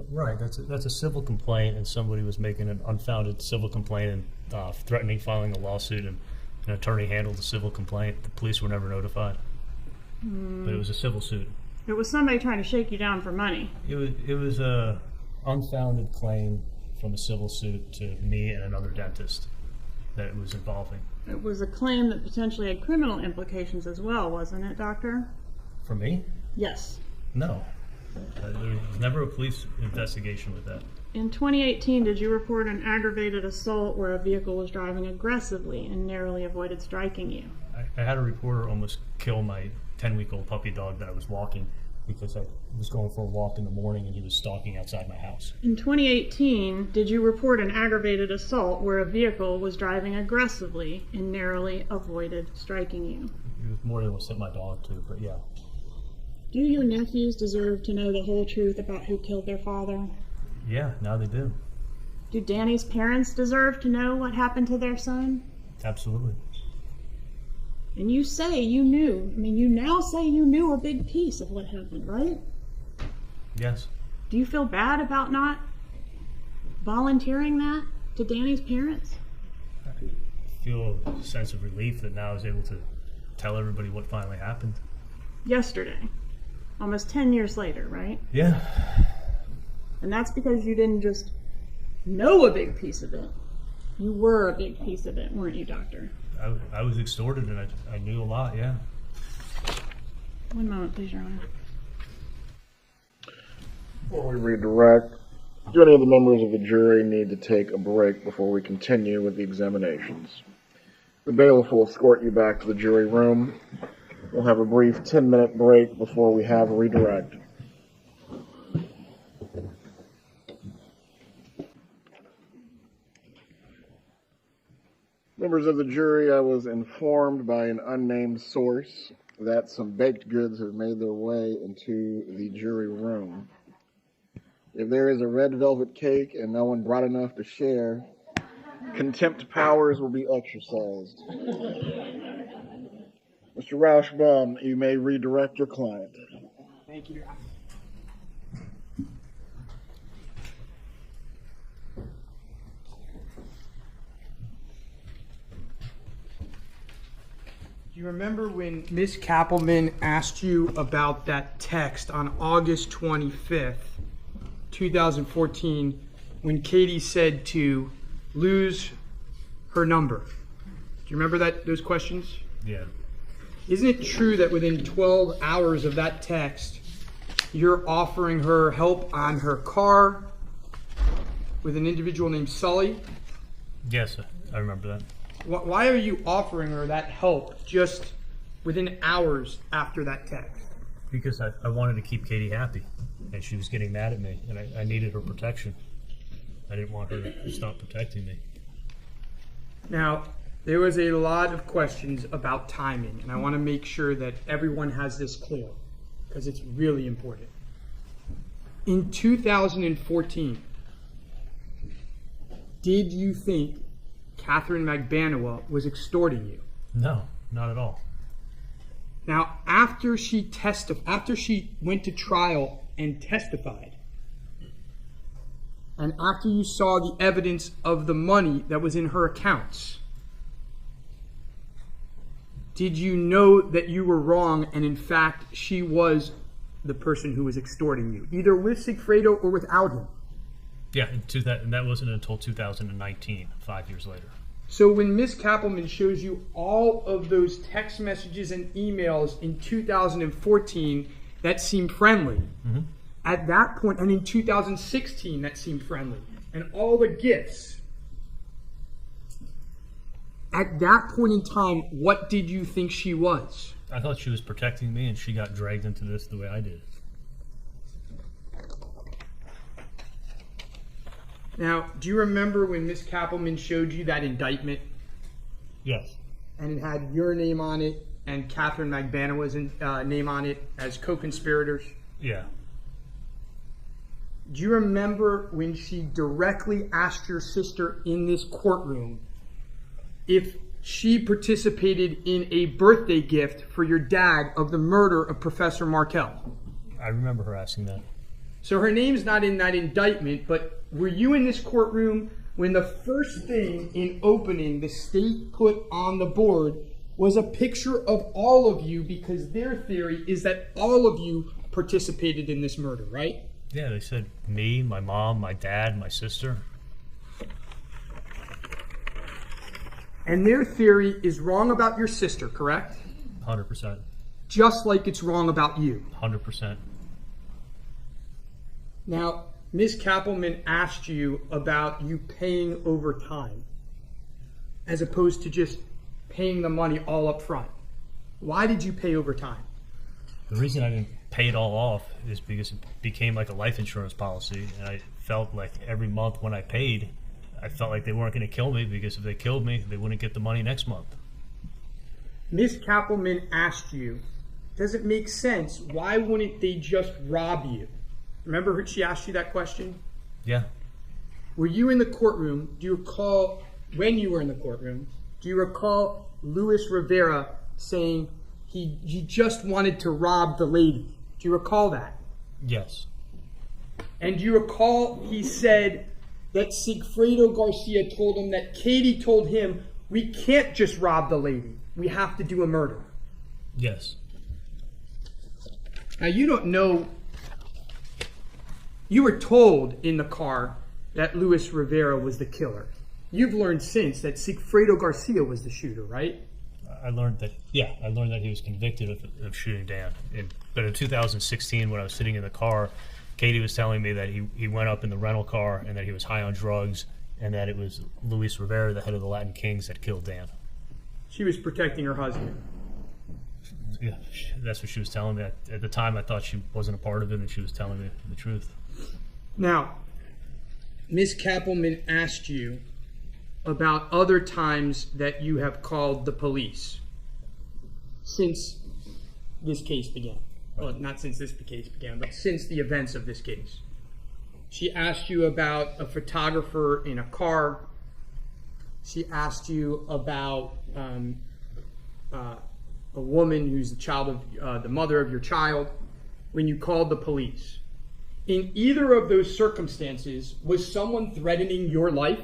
Right, that's a civil complaint, and somebody was making an unfounded civil complaint and threatening filing a lawsuit, and an attorney handled the civil complaint. The police were never notified, but it was a civil suit. It was somebody trying to shake you down for money. It was a unfounded claim from a civil suit to me and another dentist that it was involving. It was a claim that potentially had criminal implications as well, wasn't it, Doctor? For me? Yes. No. There was never a police investigation with that. In 2018, did you report an aggravated assault where a vehicle was driving aggressively and narrowly avoided striking you? I had a reporter almost kill my 10-week-old puppy dog that I was walking because I was going for a walk in the morning and he was stalking outside my house. In 2018, did you report an aggravated assault where a vehicle was driving aggressively and narrowly avoided striking you? It was more than almost hit my dog too, but yeah. Do your nephews deserve to know the whole truth about who killed their father? Yeah, now they do. Do Danny's parents deserve to know what happened to their son? Absolutely. And you say you knew. I mean, you now say you knew a big piece of what happened, right? Yes. Do you feel bad about not volunteering that to Danny's parents? I feel a sense of relief that now I was able to tell everybody what finally happened. Yesterday. Almost 10 years later, right? Yeah. And that's because you didn't just know a big piece of it. You were a big piece of it, weren't you, Doctor? I was extorted and I knew a lot, yeah. One moment, please, Your Honor. Before we redirect, do any of the members of the jury need to take a break before we continue with the examinations? The bailiff will escort you back to the jury room. We'll have a brief 10-minute break before we have a redirect. Members of the jury, I was informed by an unnamed source that some baked goods have made their way into the jury room. If there is a red velvet cake and no one brought enough to share, contempt powers will be exercised. Mr. Rauschbaum, you may redirect your client. Thank you, Your Honor. Do you remember when Ms. Cappleman asked you about that text on August 25th, 2014, when Katie said to lose her number? Do you remember those questions? Yeah. Isn't it true that within 12 hours of that text, you're offering her help on her car with an individual named Sully? Yes, I remember that. Why are you offering her that help just within hours after that text? Because I wanted to keep Katie happy, and she was getting mad at me, and I needed her protection. I didn't want her to stop protecting me. Now, there was a lot of questions about timing, and I want to make sure that everyone has this clear, because it's really important. In 2014, did you think Catherine Magbanua was extorting you? No, not at all. Now, after she went to trial and testified, and after you saw the evidence of the money that was in her accounts, did you know that you were wrong and in fact she was the person who was extorting you, either with Sigfredo or without him? Yeah, and that wasn't until 2019, 5 years later. So when Ms. Cappleman shows you all of those text messages and emails in 2014 that seem friendly, At that point, and in 2016, that seemed friendly. And all the gifts. At that point in time, what did you think she was? I thought she was protecting me, and she got dragged into this the way I did. Now, do you remember when Miss Cappleman showed you that indictment? Yes. And it had your name on it and Catherine Magbanoa's name on it as co-conspirators? Yeah. Do you remember when she directly asked your sister in this courtroom if she participated in a birthday gift for your dad of the murder of Professor Markel? I remember her asking that. So her name's not in that indictment, but were you in this courtroom when the first thing in opening the state put on the board was a picture of all of you, because their theory is that all of you participated in this murder, right? Yeah, they said me, my mom, my dad, my sister. And their theory is wrong about your sister, correct? 100%. Just like it's wrong about you. 100%. Now, Ms. Cappleman asked you about you paying over time, as opposed to just paying the money all up front. Why did you pay over time? The reason I didn't pay it all off is because it became like a life insurance policy, and I felt like every month when I paid, I felt like they weren't going to kill me, because if they killed me, they wouldn't get the money next month. Ms. Cappleman asked you, does it make sense? Why wouldn't they just rob you? Remember she asked you that question? Yeah. Were you in the courtroom? Do you recall, when you were in the courtroom, do you recall Luis Rivera saying he just wanted to rob the lady? Do you recall that? Yes. And do you recall he said that Sigfredo Garcia told him that Katie told him, we can't just rob the lady, we have to do a murder? Yes. Now you don't know, you were told in the car that Luis Rivera was the killer. You've learned since that Sigfredo Garcia was the shooter, right? I learned that he was convicted of shooting Dan. But in 2016, when I was sitting in the car, Katie was telling me that he went up in the rental car and that he was high on drugs, and that it was Luis Rivera, the head of the Latin Kings, that killed Dan. She was protecting her husband. Yeah, that's what she was telling me. At the time, I thought she wasn't a part of it, and she was telling me the truth. Now, Ms. Cappleman asked you about other times that you have called the police since this case began. Well, not since this case began, but since the events of this case. She asked you about a photographer in a car. She asked you about a woman who's the child of the mother of your child when you called the police. In either of those circumstances, was someone threatening your life?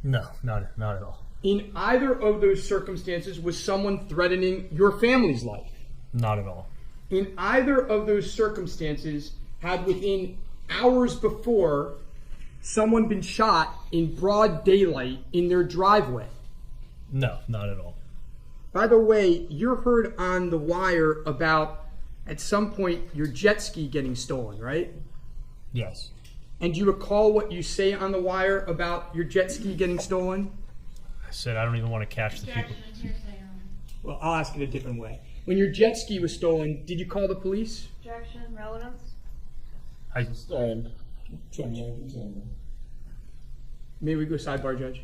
No, not at all. In either of those circumstances, was someone threatening your family's life? Not at all. In either of those circumstances, had within hours before someone been shot in broad daylight in their driveway? No, not at all. By the way, you heard on the wire about, at some point, your jet ski getting stolen, right? Yes. And do you recall what you say on the wire about your jet ski getting stolen? I said I don't even want to catch the people. Well, I'll ask it a different way. When your jet ski was stolen, did you call the police? Objection, relevance. Sustained. May we go sidebar, Judge?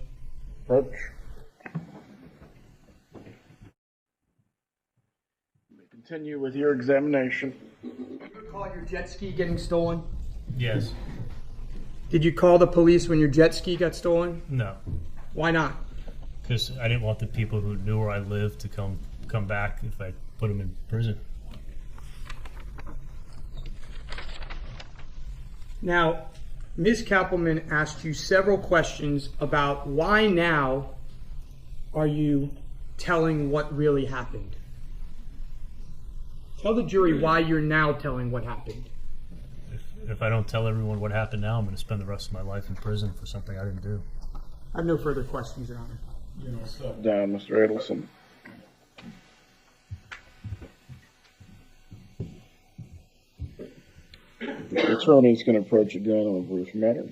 Approach. Continue with your examination. Did you recall your jet ski getting stolen? Yes. Did you call the police when your jet ski got stolen? No. Why not? Because I didn't want the people who knew where I lived to come back if I put them in prison. Now, Ms. Cappleman asked you several questions about why now are you telling what really happened. Tell the jury why you're now telling what happened. If I don't tell everyone what happened now, I'm going to spend the rest of my life in prison for something I didn't do. I have no further questions, Your Honor. Step down, Mr. Adelson. The attorneys can approach again on a brief matter.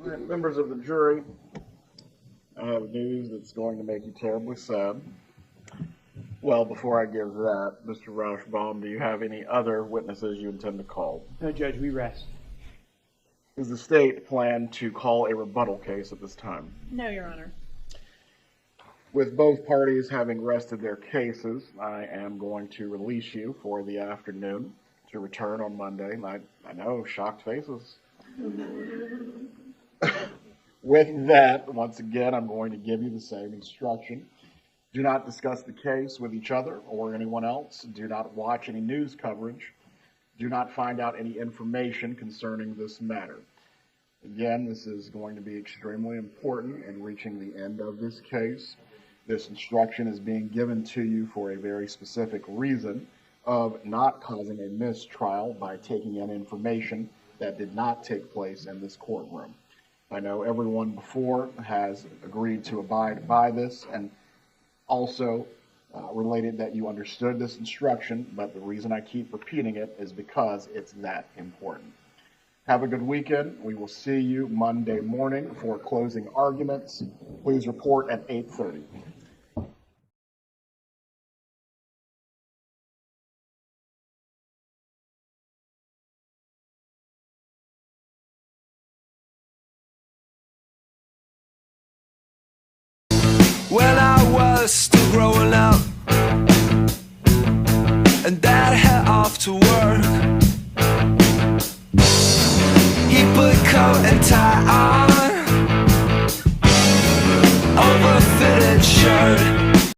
All right, members of the jury, I have news that's going to make you terribly sad. Well, before I give that, Mr. Rauschbaum, do you have any other witnesses you intend to call? No, Judge, we rest. Does the state plan to call a rebuttal case at this time? No, Your Honor. With both parties having rested their cases, I am going to release you for the afternoon to return on Monday. I know, shocked faces. With that, once again, I'm going to give you the same instruction. Do not discuss the case with each other or anyone else. Do not watch any news coverage. Do not find out any information concerning this matter. Again, this is going to be extremely important in reaching the end of this case. This instruction is being given to you for a very specific reason of not causing a mistrial by taking in information that did not take place in this courtroom. I know everyone before has agreed to abide by this and also related that you understood this instruction, but the reason I keep repeating it is because it's that important. Have a good weekend. We will see you Monday morning for closing arguments. Please report at 8:30. When I was still growing up and Dad head off to work, he put coat and tie on.